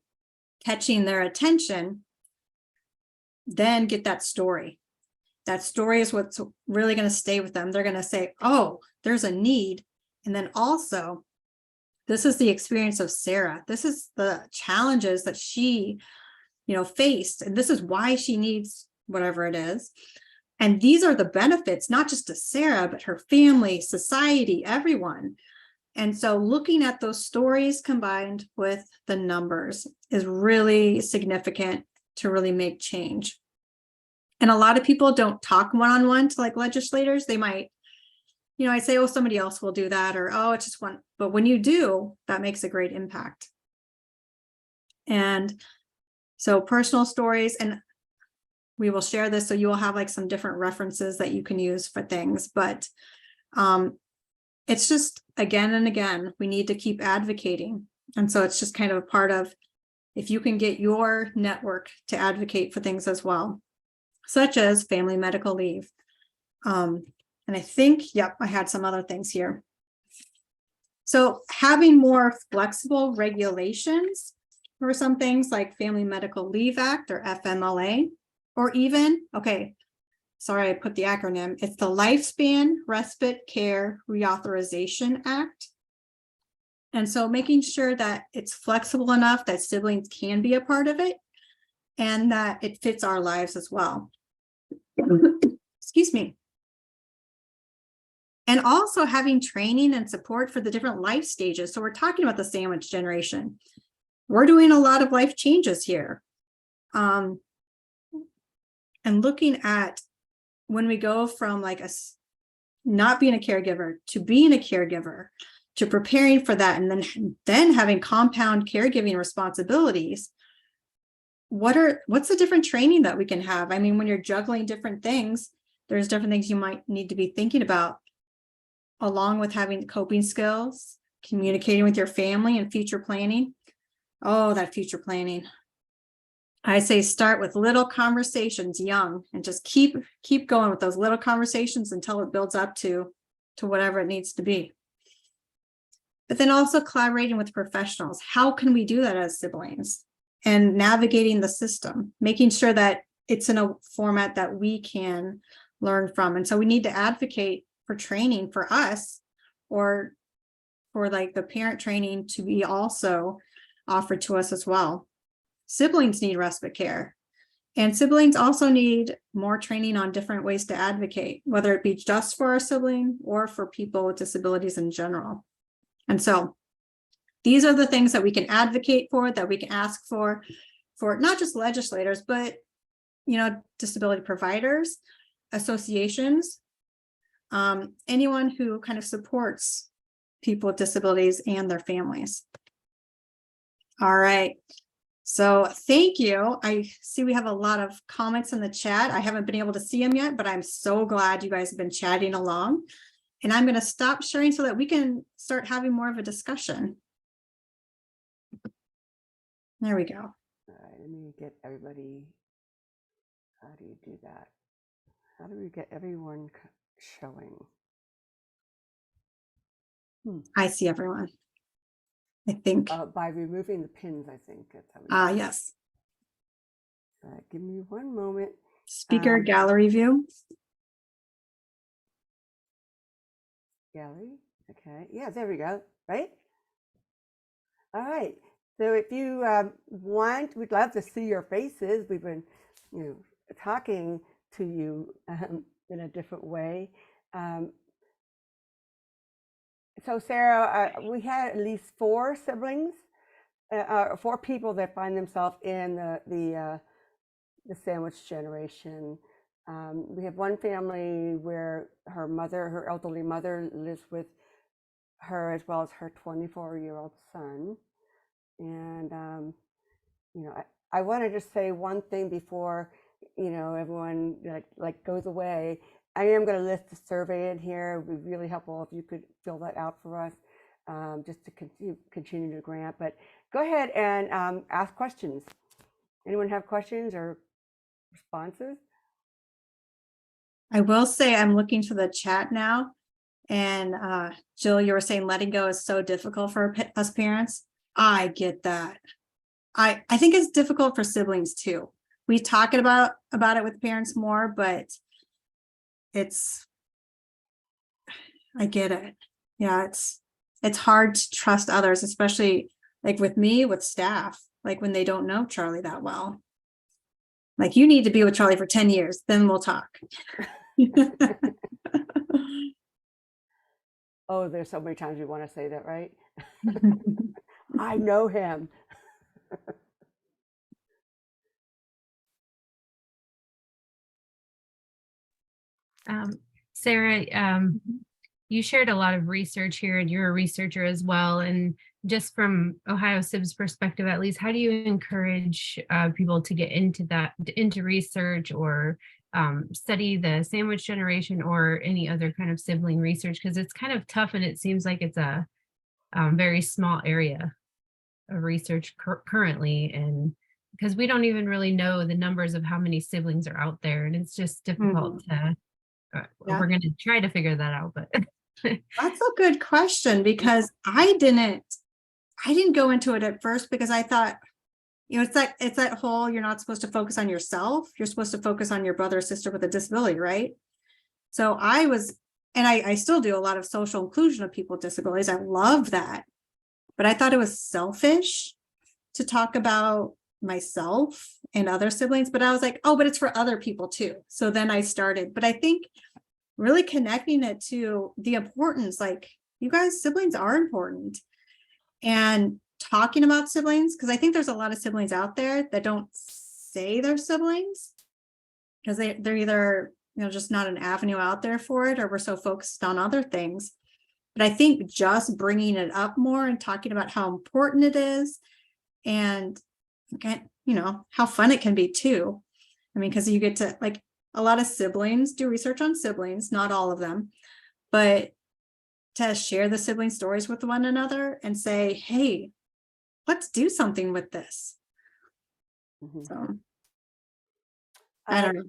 catching their attention, then get that story. That story is what's really going to stay with them. They're going to say, oh, there's a need. And then also, this is the experience of Sarah. This is the challenges that she, faced. And this is why she needs whatever it is. And these are the benefits, not just to Sarah, but her family, society, everyone. And so looking at those stories combined with the numbers is really significant to really make change. And a lot of people don't talk one-on-one to like legislators. They might, I say, oh, somebody else will do that, or, oh, it's just one. But when you do, that makes a great impact. And so personal stories, and we will share this, so you will have like some different references that you can use for things. But it's just, again and again, we need to keep advocating. And so it's just kind of a part of, if you can get your network to advocate for things as well, such as family medical leave. And I think, yep, I had some other things here. So having more flexible regulations for some things like Family Medical Leave Act or FMLA, or even, okay, sorry, I put the acronym. It's the Lifespan Respite Care Reauthorization Act. And so making sure that it's flexible enough that siblings can be a part of it and that it fits our lives as well. Excuse me. And also having training and support for the different life stages. So we're talking about the sandwich generation. We're doing a lot of life changes here. And looking at when we go from like not being a caregiver to being a caregiver to preparing for that, and then having compound caregiving responsibilities, what's the different training that we can have? I mean, when you're juggling different things, there's different things you might need to be thinking about, along with having coping skills, communicating with your family, and future planning. Oh, that future planning. I say start with little conversations young, and just keep going with those little conversations until it builds up to whatever it needs to be. But then also collaborating with professionals. How can we do that as siblings? And navigating the system, making sure that it's in a format that we can learn from. And so we need to advocate for training for us, or for like the parent training to be also offered to us as well. Siblings need respite care, and siblings also need more training on different ways to advocate, whether it be just for our sibling or for people with disabilities in general. And so these are the things that we can advocate for, that we can ask for not just legislators, but, disability providers, associations, anyone who kind of supports people with disabilities and their families. All right. So thank you. I see we have a lot of comments in the chat. I haven't been able to see them yet, but I'm so glad you guys have been chatting along. And I'm going to stop sharing so that we can start having more of a discussion. There we go. All right, let me get everybody. How do you do that? How do we get everyone showing? I see everyone. I think. By removing the pins, I think that's how we do it. Yes. All right, give me one moment. Speaker gallery view. Gallery. Okay. Yeah, there we go. Right. All right. So if you want, we'd love to see your faces. We've been, talking to you in a different way. So Sarah, we had at least 4 siblings, 4 people that find themselves in the sandwich generation. We have one family where her elderly mother, lives with her as well as her 24-year-old son. And I want to just say one thing before everyone like goes away. I am going to list the survey in here. It would be really helpful if you could fill that out for us, just to continue to grant. But go ahead and ask questions. Anyone have questions or responses? I will say I'm looking to the chat now. And Jill, you were saying letting go is so difficult for us parents. I get that. I think it's difficult for siblings too. We talk about it with parents more, but I get it. Yeah, it's hard to trust others, especially like with me, with staff, like when they don't know Charlie that well. Like, you need to be with Charlie for 10 years, then we'll talk. Oh, there's so many times you want to say that, right? I know him. Sarah, you shared a lot of research here, and you're a researcher as well. And just from Ohio SIB's perspective, at least, how do you encourage people to get into research or study the sandwich generation or any other kind of sibling research? Because it's kind of tough, and it seems like it's a very small area of research currently, and because we don't even really know the numbers of how many siblings are out there, and it's just difficult to. We're going to try to figure that out, but that's a good question, because I didn't go into it at first because I thought, it's that whole, you're not supposed to focus on yourself. You're supposed to focus on your brother or sister with a disability, right? So I still do a lot of social inclusion of people with disabilities. I love that. But I thought it was selfish to talk about myself and other siblings, but I was like, oh, but it's for other people too. So then I started, but I think really connecting it to the importance, like, you guys, siblings are important, and talking about siblings, because I think there's a lot of siblings out there that don't say they're siblings because they're either just not an avenue out there for it, or we're so focused on other things. But I think just bringing it up more and talking about how important it is, and how fun it can be too. I mean, because you get to, like, a lot of siblings do research on siblings, not all of them, but to share the sibling stories with one another and say, hey, let's do something with this. Mhm. So I don't know.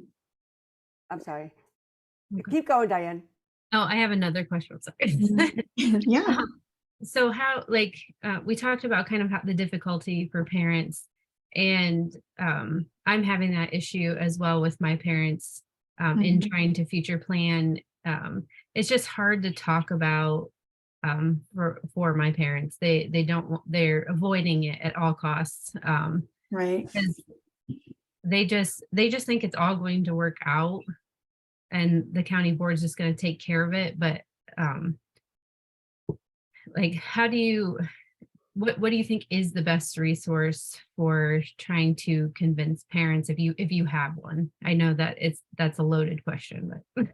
I'm sorry. Okay. Keep going, Diane. Oh, I have another question. Sorry. Yeah. So how, like, we talked about kind of how the difficulty for parents, and I'm having that issue as well with my parents in Mhm. trying to future plan. It's just hard to talk about for my parents. They don't they're avoiding it at all costs, Right. because they just think it's all going to work out and the county board is just going to take care of it. But um like, how do you, what do you think is the best resource for trying to convince parents, if you have one? I know that that's a loaded question, but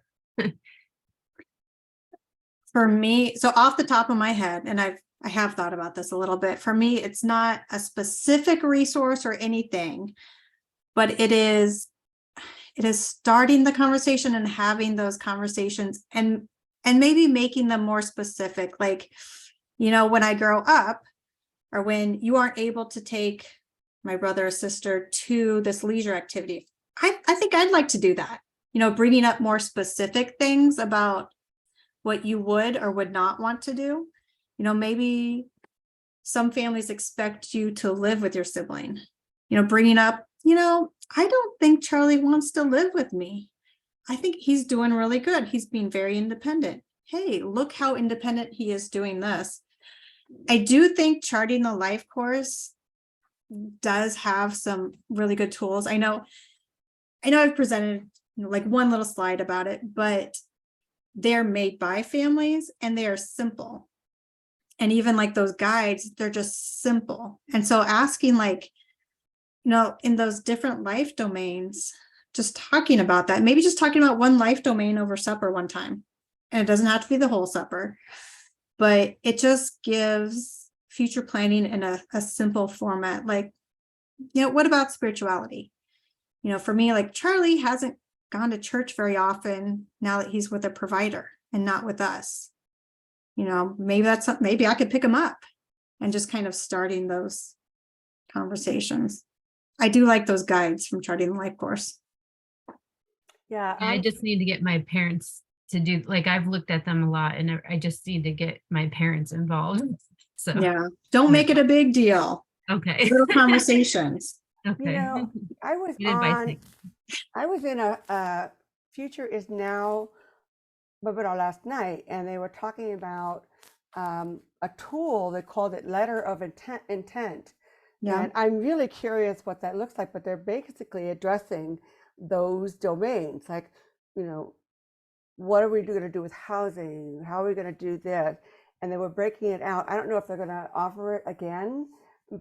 For me, so off the top of my head, and I have thought about this a little bit. For me, it's not a specific resource or anything, but it is starting the conversation and having those conversations, and maybe making them more specific. Like, when I grow up, or when you aren't able to take my brother or sister to this leisure activity, I think I'd like to do that. Bringing up more specific things about what you would or would not want to do. Maybe some families expect you to live with your sibling. Bringing up, I don't think Charlie wants to live with me. I think he's doing really good. He's being very independent. Hey, look how independent he is doing this. I do think charting the life course does have some really good tools. I know I've presented like one little slide about it, but they're made by families and they are simple. And even like those guides, they're just simple. And so asking, like, in those different life domains, just talking about that, maybe just talking about one life domain over supper one time. And it doesn't have to be the whole supper, but it just gives future planning in a simple format. Like, what about spirituality? For me, like, Charlie hasn't gone to church very often now that he's with a provider and not with us. Maybe I could pick him up, and just kind of starting those conversations. I do like those guides from Charting the Life Course. Yeah, I just need to get my parents to do, like, I've looked at them a lot and I just need to get my parents involved. So Yeah, don't make it a big deal. okay. Little conversations. Okay. I was Good advice, on. thanks. I was in a Future is Now webinar last night, and they were talking about a tool. They called it Letter of Intent. Yeah. And I'm really curious what that looks like, but they're basically addressing those domains. Like, what are we going to do with housing? How are we going to do this? And they were breaking it out. I don't know if they're going to offer it again,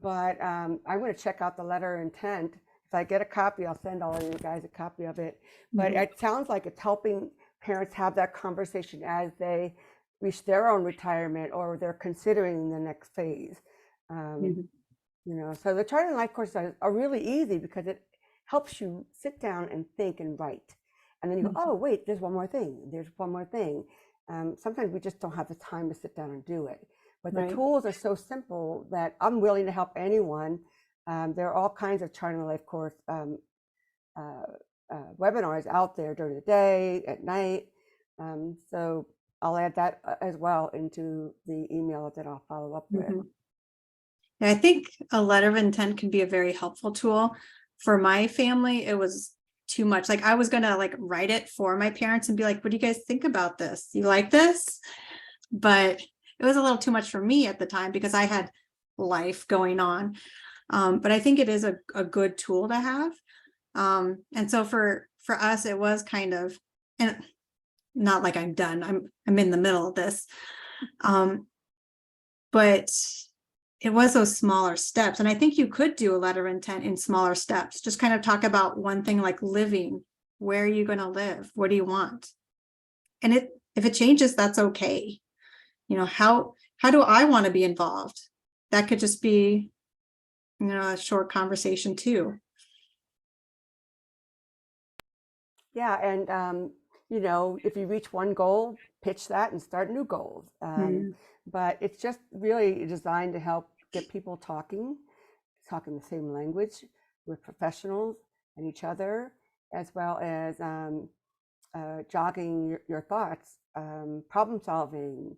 but I'm going to check out the letter of intent. If I get a copy, I'll send all of you guys a copy of it. But it sounds like it's helping parents have that conversation as they reach their own retirement or they're considering the next phase. So the Charting Life courses are really easy because it helps you sit down and think and write. And then you go, oh, wait, there's one more thing. There's one more thing. Sometimes we just don't have the time to sit down and do it. But the tools are so simple that I'm willing to help anyone. There are all kinds of Charting the Life course webinars out there during the day, at night. So I'll add that as well into the email that I'll follow up with. I think a letter of intent can be a very helpful tool. For my family, it was too much. Like, I was gonna like write it for my parents and be like, what do you guys think about this? You like this? But it was a little too much for me at the time because I had life going on. But I think it is a good tool to have. And so for us, it was kind of, and not like I'm done. I'm in the middle of this. But it was those smaller steps. And I think you could do a letter of intent in smaller steps. Just kind of talk about one thing, like living Where are you going to live? What do you want? And if it changes, that's okay. You know, how do I want to be involved? That could just be, you know, a short conversation too. Yeah, and you know, if you reach one goal, pitch that and start new goals. But it's just really designed to help get people talking the same language with professionals and each other, as well as jogging your thoughts, problem solving.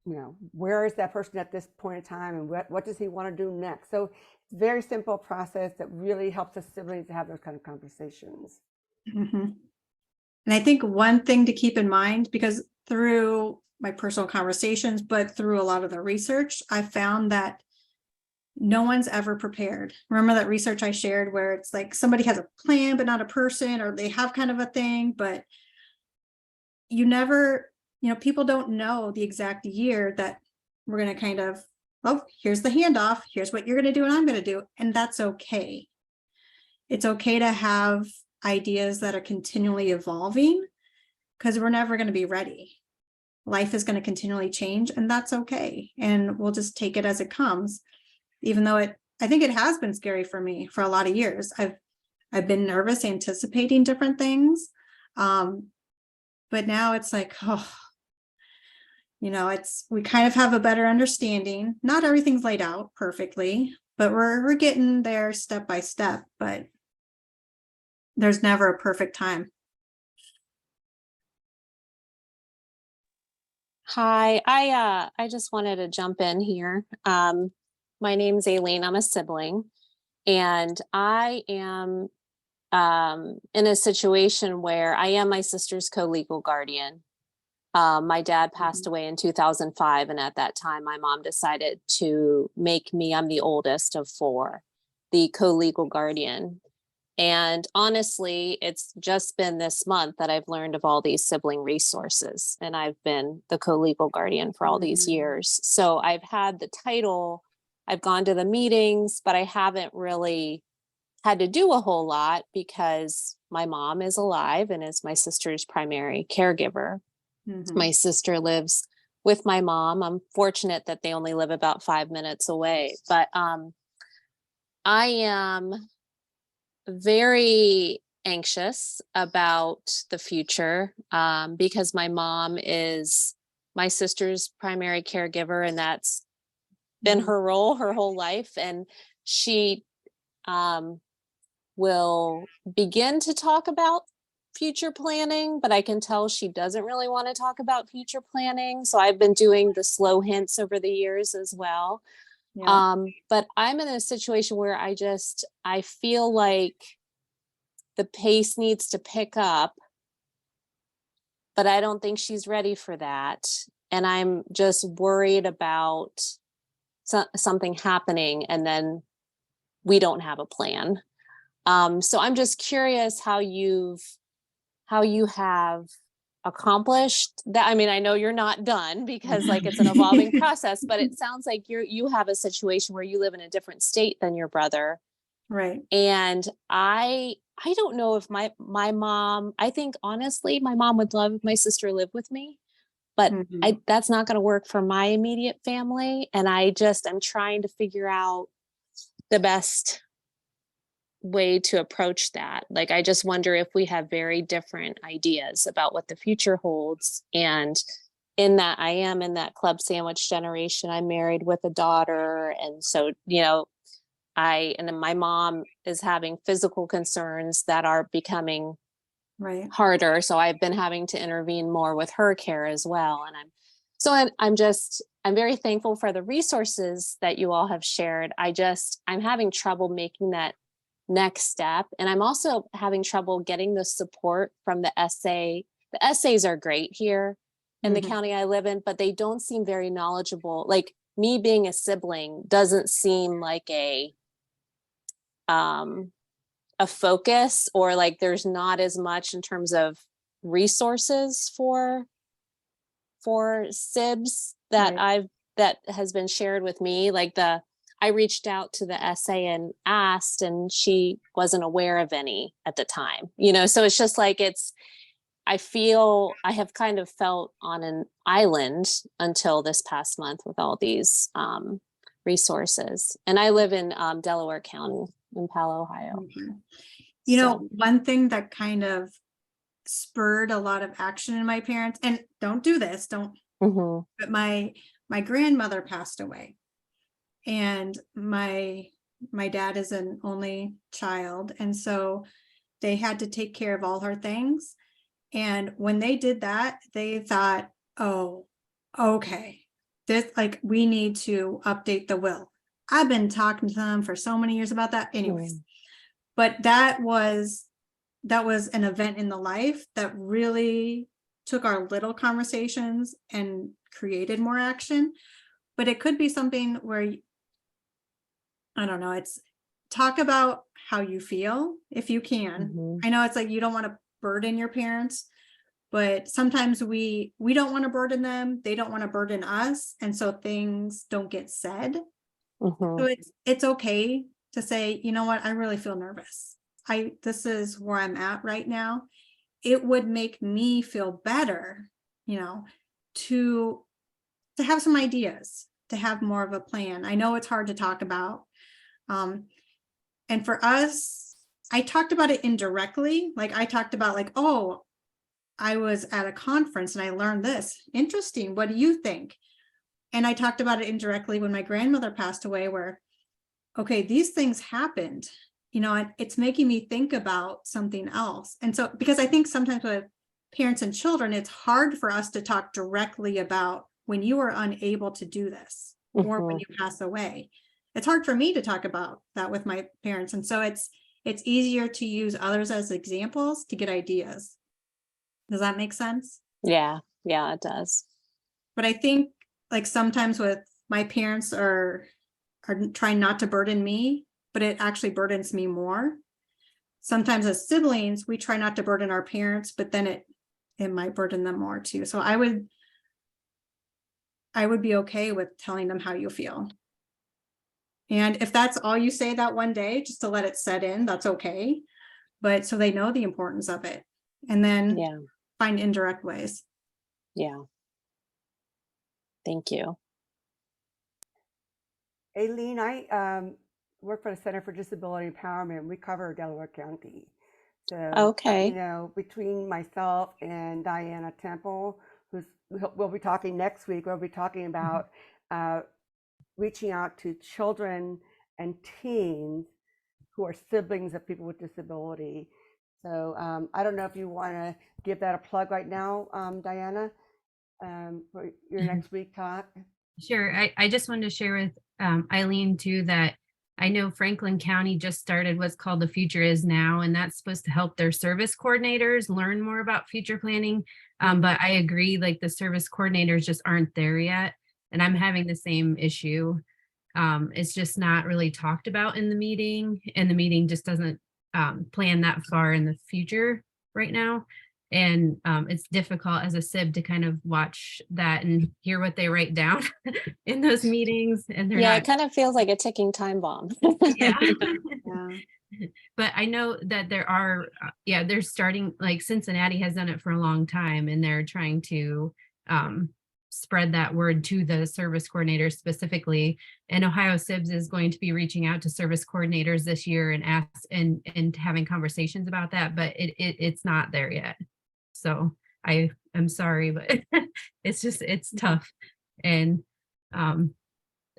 You know, where is that person at this point in time, and what does he want to do next? So it's a very simple process that really helps us siblings to have those kind of conversations. And I think one thing to keep in mind, because through my personal conversations, but through a lot of the research, I found that no one's ever prepared. Remember that research I shared where it's like somebody has a plan, but not a person, or they have kind of a thing, but you never, you know, people don't know the exact year that we're going to kind of, oh, here's the handoff. Here's what you're going to do and I'm going to do. And that's okay. It's okay to have ideas that are continually evolving because we're never going to be ready. Life is going to continually change and that's okay. And we'll just take it as it comes. Even though I think it has been scary for me for a lot of years. I've been nervous, anticipating different things. But now it's like, oh, you know, we kind of have a better understanding. Not everything's laid out perfectly, but we're getting there step by step, but there's never a perfect time. Hi, I just wanted to jump in here. My name's Aileen. I'm a sibling, and I am in a situation where I am my sister's co-legal guardian. My dad passed away in 2005, and at that time, my mom decided to make me, I'm the oldest of four, the co-legal guardian. And honestly, it's just been this month that I've learned of all these sibling resources, and I've been the co-legal guardian for all these years. So I've had the title, I've gone to the meetings, but I haven't really had to do a whole lot because my mom is alive and is my sister's primary caregiver. My sister lives with my mom. I'm fortunate that they only live about 5 minutes away, but I am very anxious about the future because my mom is my sister's primary caregiver, and that's been her role her whole life. And she will begin to talk about future planning, but I can tell she doesn't really want to talk about future planning. So I've been doing the slow hints over the years as well. Yeah. But I'm in a situation where I feel like the pace needs to pick up, but I don't think she's ready for that. And I'm just worried about something happening and then we don't have a plan. So I'm just curious how you have accomplished that. I mean, I know you're not done because like it's an evolving process, but it sounds like you have a situation where you live in a different state than your brother. Right. And I don't know if my mom, I think honestly, my mom would love if my sister lived with me, but that's not going to work for my immediate family. And I'm trying to figure out the best way to approach that. Like, I just wonder if we have very different ideas about what the future holds. And in that, I am in that club sandwich generation. I'm married with a daughter. And so, you know, and then my mom is having physical concerns that are becoming harder. So I've been having to intervene more with her care as well. And I'm very thankful for the resources that you all have shared. I'm having trouble making that next step. And I'm also having trouble getting the support from the SA. The SAs are great here in the county I live in, but they don't seem very knowledgeable. Like, me being a sibling doesn't seem like a focus, or like there's not as much in terms of resources for sibs that that has been shared with me. Like, I reached out to the SA and asked, and she wasn't aware of any at the time, so it's just like, I feel I have kind of felt on an island until this past month with all these resources. And I live in Delaware County in Palo, Ohio. One thing that kind of spurred a lot of action in my parents, and don't do this, but my grandmother passed away, and my dad is an only child, and so they had to take care of all her things. And when they did that, they thought, oh, okay, this, like, we need to update the will. I've been talking to them for so many years about that anyways. But that was an event in the life that really took our little conversations and created more action. But it could be something where, I don't know, it's talk about how you feel if you can. I know it's like you don't want to burden your parents, but sometimes we don't want to burden them. They don't want to burden us. And so things don't get said. So it's okay to say, you know what, I really feel nervous. This is where I'm at right now. It would make me feel better, to have some ideas, to have more of a plan. I know it's hard to talk about. And for us, I talked about it indirectly. Like I talked about like, oh, I was at a conference and I learned this. Interesting. What do you think? And I talked about it indirectly when my grandmother passed away, where, okay, these things happened, it's making me think about something else. And so, because I think sometimes with parents and children, it's hard for us to talk directly about when you are unable to do this or when you pass away. It's hard for me to talk about that with my parents. And so it's easier to use others as examples to get ideas. Does that make sense? Yeah, it does. But I think like sometimes with my parents are trying not to burden me, but it actually burdens me more. Sometimes as siblings, we try not to burden our parents, but then it might burden them more too. So I would be okay with telling them how you feel. And if that's all you say that one day, just to let it set in, that's okay. But so they know the importance of it, and then find indirect ways. Yeah. Thank you. Aileen, I work for the Center for Disability Empowerment. We cover Delaware County. So, between myself and Diana Temple, we'll be talking next week, we'll be talking about reaching out to children and teens who are siblings of people with disability. So I don't know if you want to give that a plug right now, Diana, for your next week talk. Sure. I just wanted to share with Eileen too that I know Franklin County just started what's called the Future Is Now, and that's supposed to help their service coordinators learn more about future planning. But I agree, like the service coordinators just aren't there yet. And I'm having the same issue. It's just not really talked about in the meeting, and the meeting just doesn't plan that far in the future right now. And it's difficult as a SIB to kind of watch that and hear what they write down in those meetings. And they're it kind of feels like a ticking time bomb. Yeah. But I know that there are, they're starting, like Cincinnati has done it for a long time, and they're trying to spread that word to the service coordinators specifically. And Ohio SIBS is going to be reaching out to service coordinators this year and and having conversations about that, but it's not there yet. So I'm sorry, but it's tough. And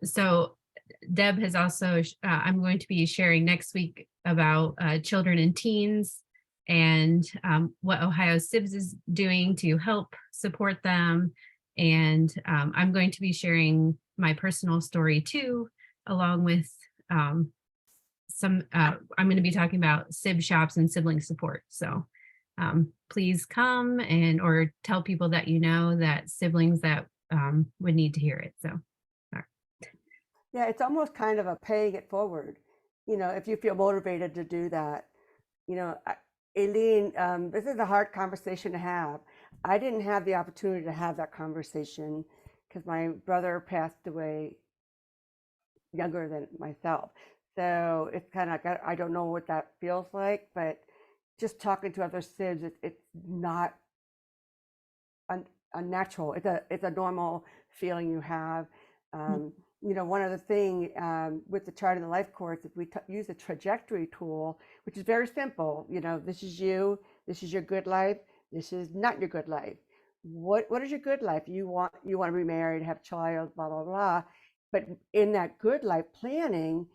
so Deb has also, I'm going to be sharing next week about children and teens and what Ohio SIBS is doing to help support them. And I'm going to be sharing my personal story too, along with I'm going to be talking about SIB shops and sibling support. So please come or tell people that that siblings that would need to hear it. So. Yeah, it's almost kind of a paying it forward, if you feel motivated to do that. Aileen, this is a hard conversation to have. I didn't have the opportunity to have that conversation because my brother passed away younger than myself. So it's kind of, I don't know what that feels like, but just talking to other sibs, it's not unnatural. It's a normal feeling you have. You know, one other thing with the Chart of the Life course, if we use a trajectory tool, which is very simple, you know, this is you, this is your good life, this is not your good life. What is your good life? You want to be married, have a child, blah blah blah. But in that good life planning,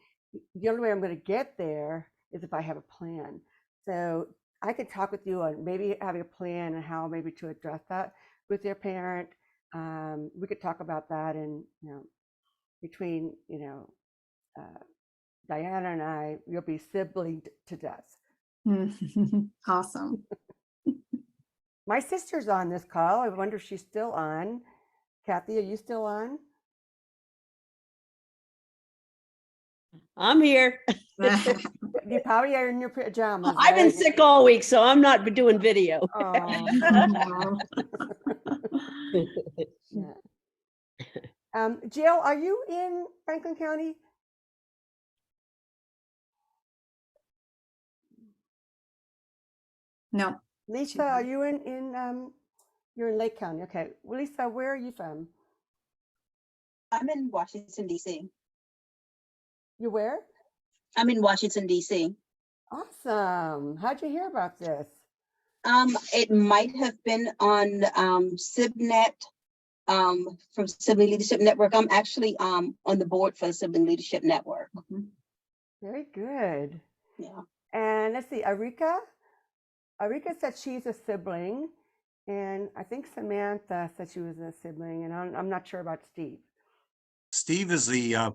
the only way I'm going to get there is if I have a plan. So I could talk with you on maybe having a plan and how maybe to address that with your parent. We could talk about that, and you know, between Diana and I, you'll be sibling to death. Awesome. My sister's on this call. I wonder if she's still on. Kathy, are you still on? I'm here. You probably are in your pajamas. I've been right? sick all week, so I'm not doing video. Oh. Yeah. Jill, are you in Franklin County? No. Lisa, are you you're in Lake County? Okay. Well, Lisa, where are you from? I'm in Washington, D.C. You where? I'm in Washington, D.C. Awesome. How'd you hear about this? It might have been on SibNet from Sibling Leadership Network. I'm actually on the board for the Sibling Leadership Network. Very good. Yeah. And let's see, Arika. Arika said she's a sibling, and I think Samantha said she was a sibling, and I'm not sure about Steve. Steve is a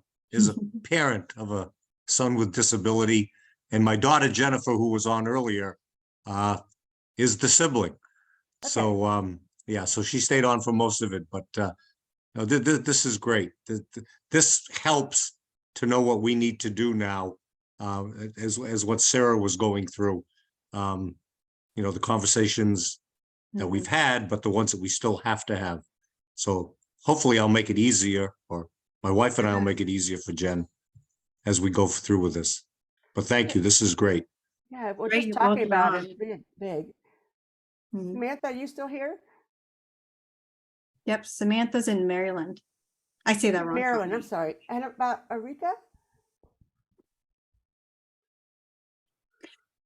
parent of a son with disability, and my daughter Jennifer, who was on earlier, is the sibling. Okay. So yeah, so she stayed on for most of it, but no, this is great. This helps to know what we need to do now, as what Sarah was going through. You know, the conversations that we've had, but the ones that we still have to have. So hopefully I'll make it easier, or my wife and I will make it easier for Jen as we go through with this. But thank you. This is great. Yeah, we're Great, just you're talking both about young. it. Big. Samantha, are you still here? Yep. Samantha's in Maryland. I say that wrong. Maryland, I'm sorry. And about Arika?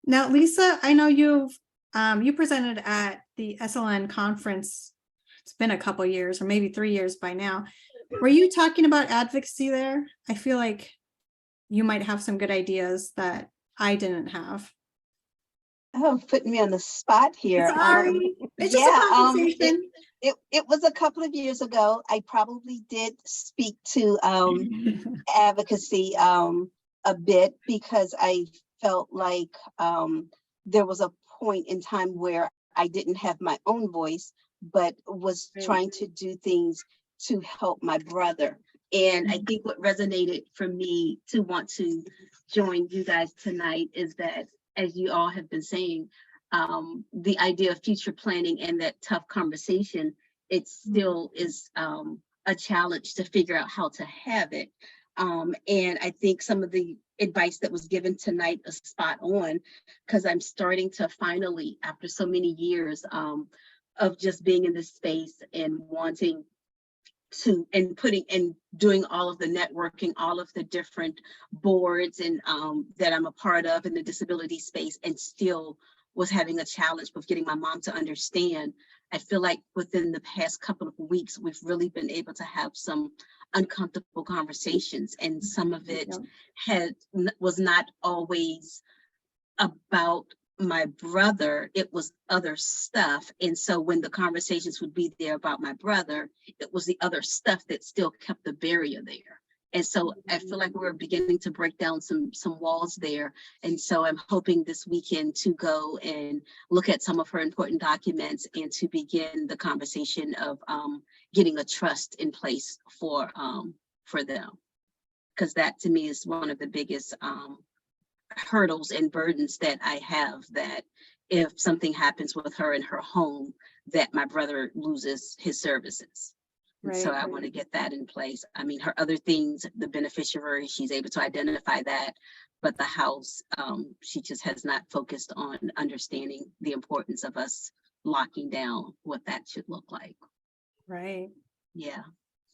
Now, Lisa, I know you presented at the SLN conference. It's been a couple years, or maybe 3 years by now. Were you talking about advocacy there? I feel like you might have some good ideas that I didn't have. Oh, putting me on the spot here. Sorry, it's just a conversation. It was a couple of years ago. I probably did speak to advocacy a bit, because I felt like there was a point in time where I didn't have my own voice, but was trying to do things to help my brother. And I think what resonated for me to want to join you guys tonight is that, as you all have been saying, the idea of future planning and that tough conversation, it still is a challenge to figure out how to have it. And I think some of the advice that was given tonight is spot on, because I'm starting to finally, after so many years of just being in this space and wanting to, and putting and doing all of the networking, all of the different boards and that I'm a part of in the disability space, and still was having a challenge with getting my mom to understand. I feel like within the past couple of weeks, we've really been able to have some uncomfortable conversations, and some of it was not always about my brother, it was other stuff. And so when the conversations would be there about my brother, it was the other stuff that still kept the barrier there. And so I feel like we're beginning to break down some walls there. And so I'm hoping this weekend to go and look at some of her important documents and to begin the conversation of getting a trust in place for them. Because that to me is one of the biggest hurdles and burdens that I have, that if something happens with her in her home, that my brother loses his services. And so Right. I want to get that in place. I mean, her other things, the beneficiary, she's able to identify that, but the house, she just has not focused on understanding the importance of us locking down what that should look like. Right. Yeah.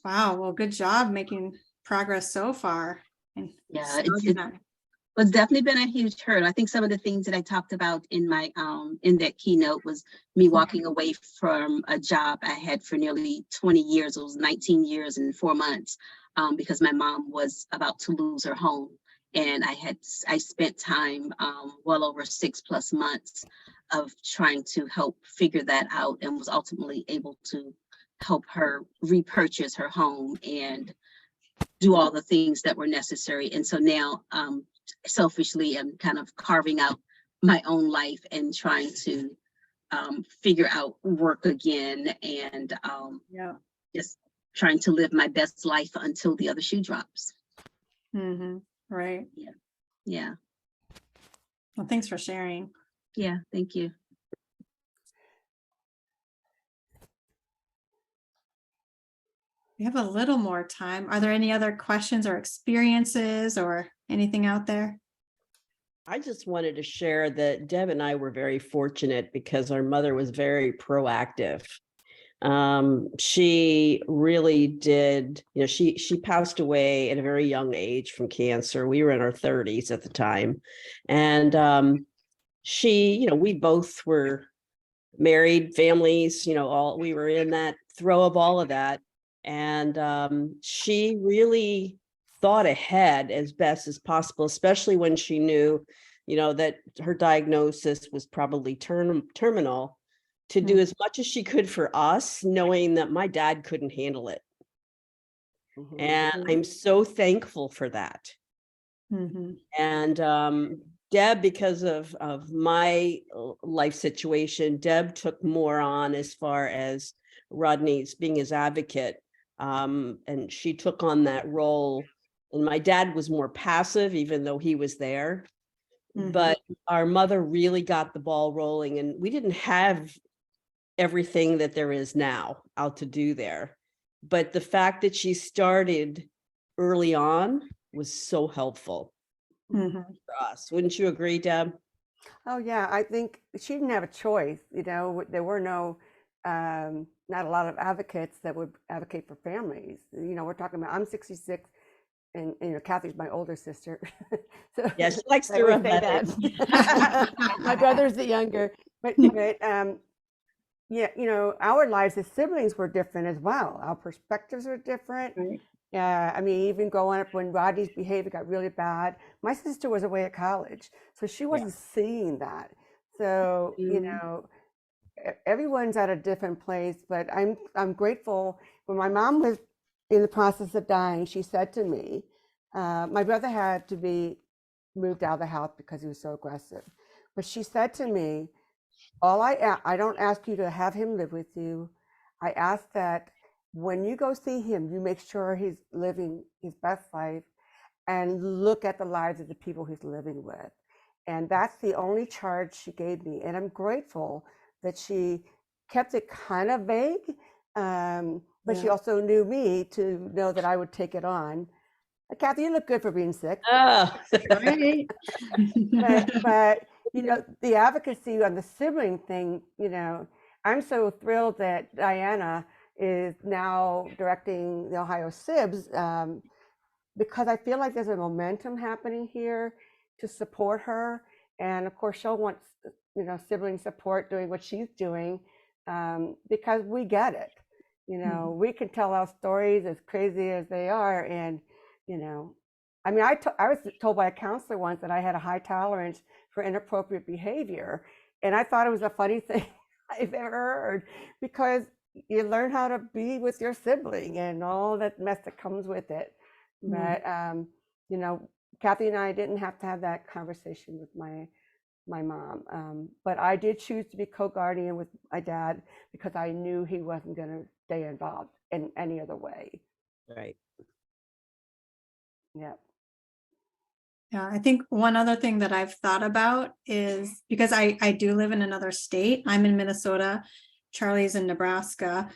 Wow. Well, good job making progress so far. And Yeah, starting that. it's definitely been a huge hurdle. I think some of the things that I talked about in my in that keynote was me walking away from a job I had for nearly 20 years. It was 19 years and 4 months, because my mom was about to lose her home. And I spent time, well over 6+ months of trying to help figure that out, and was ultimately able to help her repurchase her home and do all the things that were necessary. And so now, selfishly, I'm kind of carving out my own life and trying to figure out work again, and Yeah. just trying to live my best life until the other shoe drops. Right. Yeah. Well, thanks for sharing. Yeah. Thank you. We have a little more time. Are there any other questions or experiences or anything out there? I just wanted to share that Deb and I were very fortunate because our mother was very proactive. She really did, she passed away at a very young age from cancer. We were in our 30s at the time. And she, we both were married, families, we were in that throw of all of that. And she really thought ahead as best as possible, especially when she knew, that her diagnosis was probably terminal, to do as much as she could for us, knowing that my dad couldn't handle it. And I'm so thankful for that. And Deb, because of my life situation, Deb took more on as far as Rodney's being his advocate. And she took on that role. And my dad was more passive, even though he was there. But our mother really got the ball rolling, and we didn't have everything that there is now out to do there. But the fact that she started early on was so helpful for us. Wouldn't you agree, Deb? Oh yeah, I think she didn't have a choice. There were no, not a lot of advocates that would advocate for families. We're talking about, I'm 66, and Kathy's my older sister. So Yeah, she likes I to always rub say that that. My brother's the younger, but yeah, our lives as siblings were different as well. Our perspectives were different. Right. Yeah, I mean, even growing up when Rodney's behavior got really bad, my sister was away at college, so she wasn't seeing that. So, everyone's at a different place, but I'm grateful. When my mom was in the process of dying, she said to me, my brother had to be moved out of the house because he was so aggressive. But she said to me, I don't ask you to have him live with you. I ask that when you go see him, you make sure he's living his best life and look at the lives of the people he's living with. And that's the only charge she gave me. And I'm grateful that she kept it kind of vague, but she also knew me to know that I would take it on. Kathy, you look good for being sick. Oh, Right. But the advocacy on the sibling thing, I'm so thrilled that Diana is now directing the Ohio Sibs, because I feel like there's a momentum happening here to support her. And of course, she'll want, sibling support doing what she's doing, because we get it. We can tell our stories as crazy as they are. And, I mean, I was told by a counselor once that I had a high tolerance for inappropriate behavior. And I thought it was a funny thing I've ever heard, because you learn how to be with your sibling and all that mess that comes with it. But, Kathy and I didn't have to have that conversation with my mom. But I did choose to be co-guardian with my dad because I knew he wasn't going to stay involved in any other way. right. Yeah. Yeah, I think one other thing that I've thought about is, because I do live in another state. I'm in Minnesota, Charlie's in Nebraska.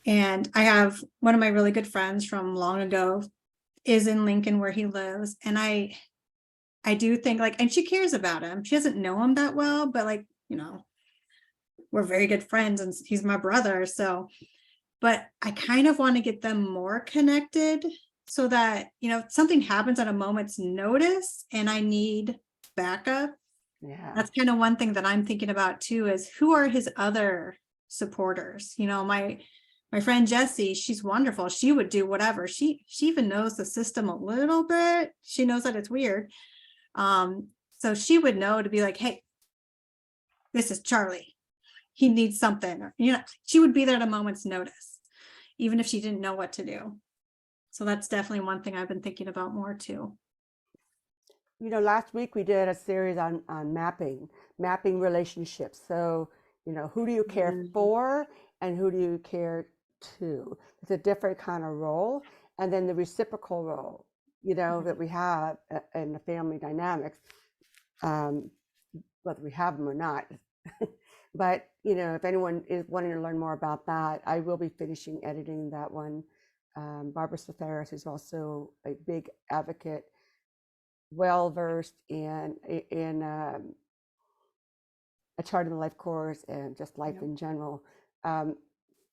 And I have one of my really good friends from long ago is in Lincoln where he lives. And I do think like, and she cares about him. She doesn't know him that well, but like, you know, we're very good friends and he's my brother. So, but I kind of want to get them more connected so that, you know, if something happens at a moment's notice and I need backup. Yeah. That's kind of one thing that I'm thinking about too, is who are his other supporters? You know, my friend Jessie, she's wonderful. She would do whatever. She even knows the system a little bit. She knows that it's weird. So she would know to be like, hey, this is Charlie. He needs something. Or, you know, she would be there at a moment's notice, even if she didn't know what to do. So that's definitely one thing I've been thinking about more too. You know, last week we did a series on mapping relationships. So, you know, who do you care for and who do you care to? It's a different kind of role. And then the reciprocal role, you know, that we have in the family dynamics, whether we have them or not. But, you know, if anyone is wanting to learn more about that, I will be finishing editing that one. Barbara Sotheris, who's also a big advocate, well-versed in a chart in the life course and just life in general.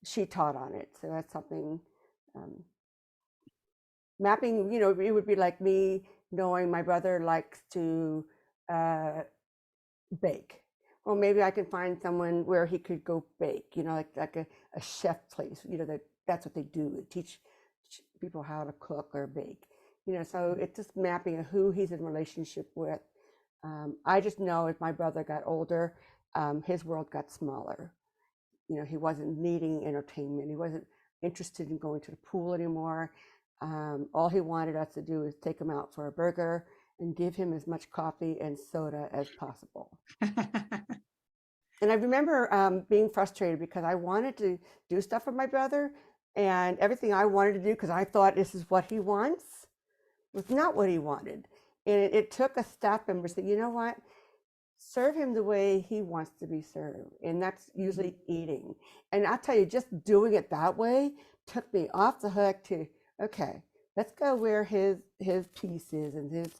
She taught on it. So that's something, mapping, you know, it would be like me knowing my brother likes to bake. Well, maybe I can find someone where he could go bake, you know, like a chef place, you know, that's what they do. They teach people how to cook or bake, you know, so it's just mapping who he's in relationship with. I just know as my brother got older, his world got smaller. You know, he wasn't needing entertainment. He wasn't interested in going to the pool anymore. All he wanted us to do is take him out for a burger and give him as much coffee and soda as possible. And I remember being frustrated because I wanted to do stuff for my brother, and everything I wanted to do because I thought this is what he wants was not what he wanted. And it took a step and we said, you know what? Serve him the way he wants to be served. And that's usually eating. And I'll tell you, just doing it that way took me off the hook to, okay, let's go where his peace is and his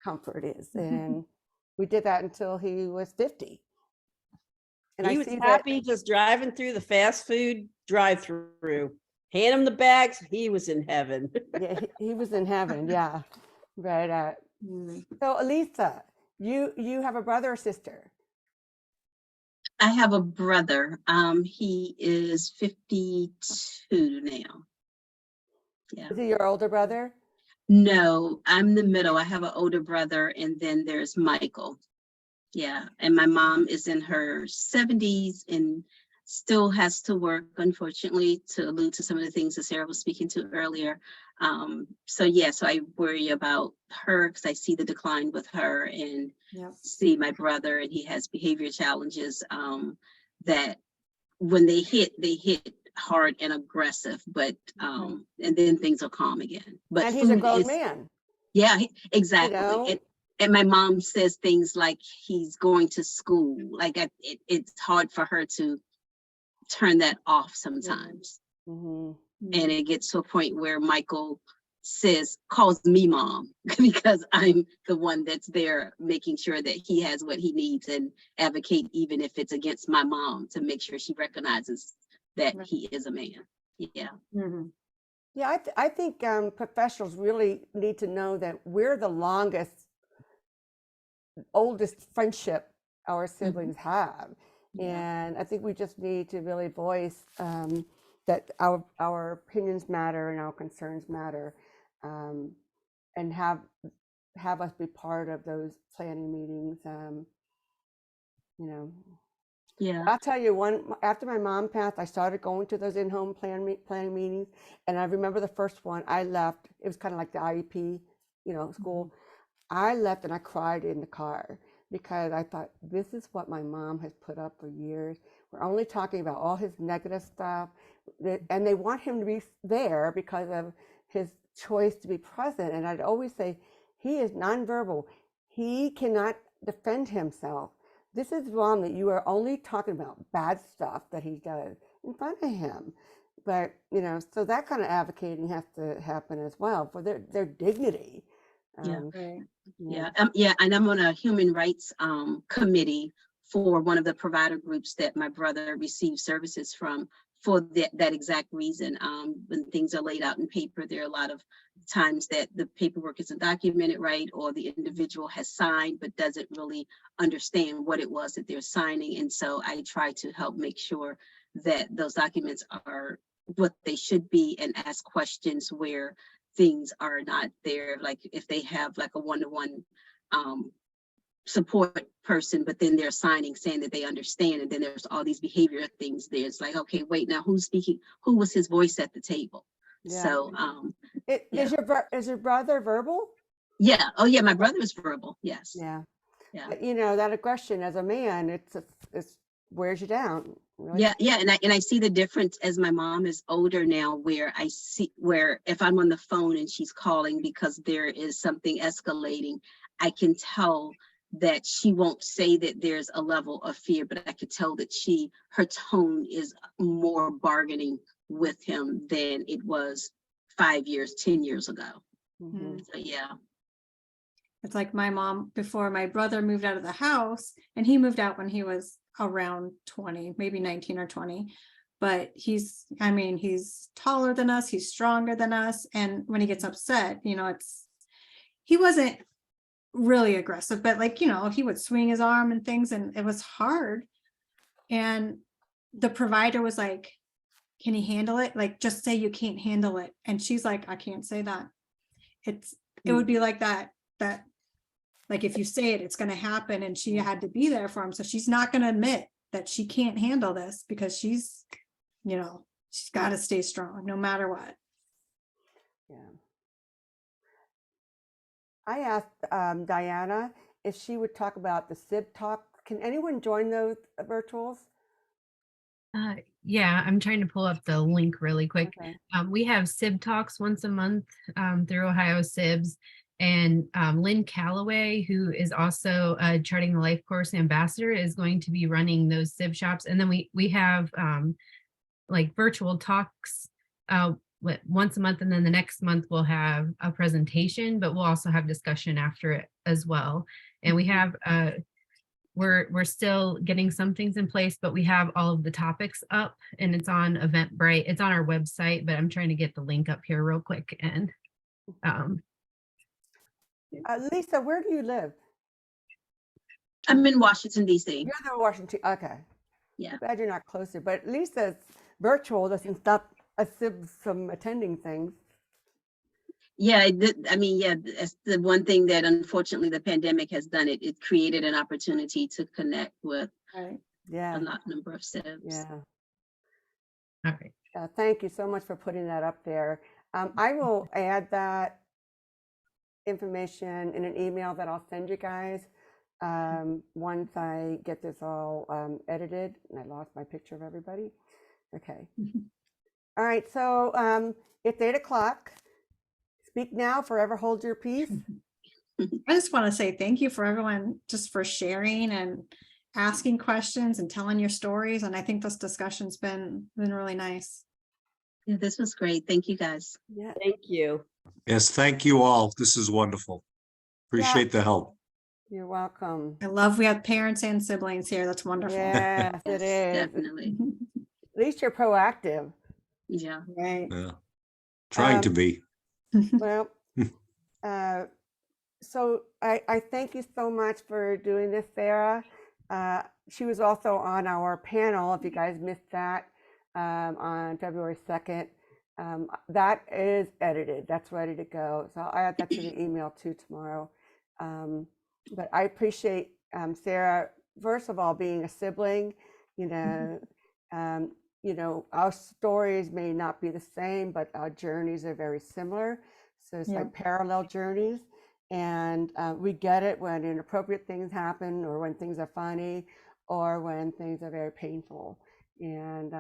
comfort is. And we did that until he was 50. And He I was see happy just driving through the fast food drive-through. Hand him the bags, he was in heaven. yeah, he was in heaven. Yeah. Right. So Elisa, you have a brother or sister? I have a brother. He is 52 now. Yeah. Is he your older brother? No, I'm the middle. I have an older brother, and then there's Michael. Yeah, and my mom is in her 70s and still has to work, unfortunately, to allude to some of the things that Sarah was speaking to earlier. So I worry about her because I see the decline with her and see my brother, and he has behavior challenges that when they hit hard and aggressive, but and then things will calm again. But and he's a grown man. Yeah, exactly. You know? And my mom says things like he's going to school. Like it's hard for her to turn that off sometimes. Mm-hmm. And it gets to a point where Michael calls me mom because I'm the one that's there making sure that he has what he needs and advocate, even if it's against my mom, to make sure she recognizes that he is a man. Yeah. Mm-hmm. Yeah, I think professionals really need to know that we're the oldest friendship our siblings have. And I think we just need to really voice that our opinions matter and our concerns matter, and have us be part of those planning meetings. You know, Yeah. I'll tell you, after my mom passed, I started going to those in-home planning meetings, and I remember the first one I left. It was kind of like the IEP, you know, school. I left and I cried in the car because I thought, this is what my mom has put up for years. We're only talking about all his negative stuff, and they want him to be there because of his choice to be present. And I'd always say, he is nonverbal. He cannot defend himself. This is wrong that you are only talking about bad stuff that he does in front of him. but so that kind of advocating has to happen as well for their dignity. Yeah. Right. Yeah, and I'm on a human rights committee for one of the provider groups that my brother received services from for that exact reason. When things are laid out in paper, there are a lot of times that the paperwork isn't documented right, or the individual has signed but doesn't really understand what it was that they're signing. And so I try to help make sure that those documents are what they should be and ask questions where things are not there. Like if they have like a one-to-one support person, but then they're signing saying that they understand, and then there's all these behavior things there. It's like, okay, wait, now who's speaking? Who was his voice at the table? Yeah. So yeah. Is your brother verbal? Yeah. Oh yeah, my brother is verbal. Yes. Yeah. Yeah. But, that aggression as a man, it wears you down. Really. Yeah, and I see the difference as my mom is older now, where I see where if I'm on the phone and she's calling because there is something escalating, I can tell that she won't say that there's a level of fear, but I could tell that her tone is more bargaining with him than it was 5 years, 10 years ago. Mm-hmm. So yeah. It's like my mom, before my brother moved out of the house, and he moved out when he was around 20, maybe 19 or 20. But he's taller than us, he's stronger than us. And when he gets upset, he wasn't really aggressive, but he would swing his arm and things, and it was hard. And the provider was like, can he handle it? Like, just say you can't handle it. And she's like, I can't say that. It would be like that like if you say it, it's going to happen. And she had to be there for him. So she's not going to admit that she can't handle this, because she's got to stay strong no matter what. Yeah. I asked Diana if she would talk about the SIB talk. Can anyone join those virtuals? Yeah, I'm trying to pull up the link really quick. Okay. We have SIB talks once a month through Ohio SIBs, and Lynn Calloway, who is also a Charting the Life course ambassador, is going to be running those SIB shops. And then we have like virtual talks once a month, and then the next month we'll have a presentation, but we'll also have discussion after it as well. And we have we're still getting some things in place, but we have all of the topics up, and it's on Eventbrite. It's on our website, but I'm trying to get the link up here real quick. And Lisa, where do you live? I'm in Washington, D.C. You're in Washington. Okay. Yeah. I'm glad you're not closer, but at least it's virtual doesn't stop a SIB from attending things. Yeah, that's the one thing that unfortunately the pandemic has done. It created an opportunity to connect with a number of SIBs. Yeah. all right. Thank you so much for putting that up there. I will add that information in an email that I'll send you guys once I get this all edited. And I lost my picture of everybody. Okay. All right. So it's 8 o'clock. Speak now, forever hold your peace. I just want to say thank you for everyone just for sharing and asking questions and telling your stories. And I think this discussion's been really nice. Yeah, this was great. Thank you guys. Yeah. Thank you. Yes, thank you all. This is wonderful. Appreciate the help. You're welcome. I love we have parents and siblings here. That's wonderful. Yes, it is. Definitely. At least you're proactive. Yeah. Right. Yeah. Trying to be. Well, so I thank you so much for doing this, Sarah. She was also on our panel, if you guys missed that, on February 2nd. That is edited. That's ready to go. So I'll add that to the email too tomorrow. But I appreciate Sarah, first of all, being a sibling. Our stories may not be the same, but our journeys are very similar. So it's like parallel journeys. And we get it when inappropriate things happen, or when things are funny, or when things are very painful. And,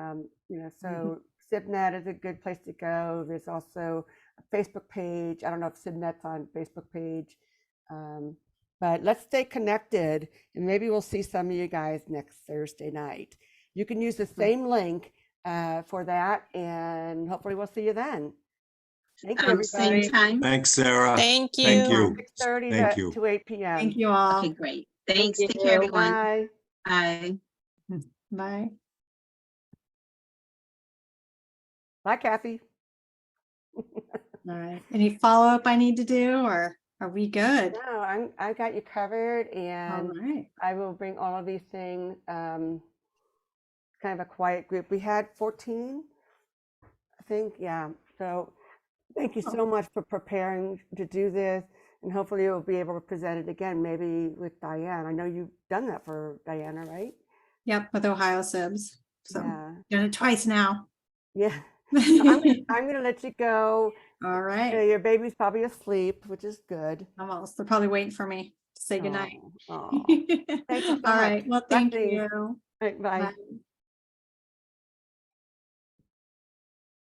so SibNet is a good place to go. There's also a Facebook page. I don't know if SibNet's on Facebook page. But let's stay connected, and maybe we'll see some of you guys next Thursday night. You can use the same link for that, and hopefully we'll see you then. Thank you, Same everybody. time. Thanks, Sarah. Thank you. Thank you. 6:30 Thank you. to 8 p.m. Thank you all. Okay, great. Thanks. you. Take care, everyone. Bye. Bye. Bye. Bye, Kathy. All right. Any follow-up I need to do, or are we good? No, I got you covered, All and right. I will bring all of these things. Kind of a quiet group. We had 14, I think. Yeah. So thank you so much for preparing to do this, and hopefully you'll be able to present it again, maybe with Diane. I know you've done that for Diana, right? Yep, with Ohio Sibs. So Yeah. done it twice now. Yeah. I'm gonna let you go. All right. Your baby's probably asleep, which is good. Almost. They're probably waiting for me to say goodnight. Oh, thank you so All much. right. Well, thank Blessings. you. All right, bye. Bye.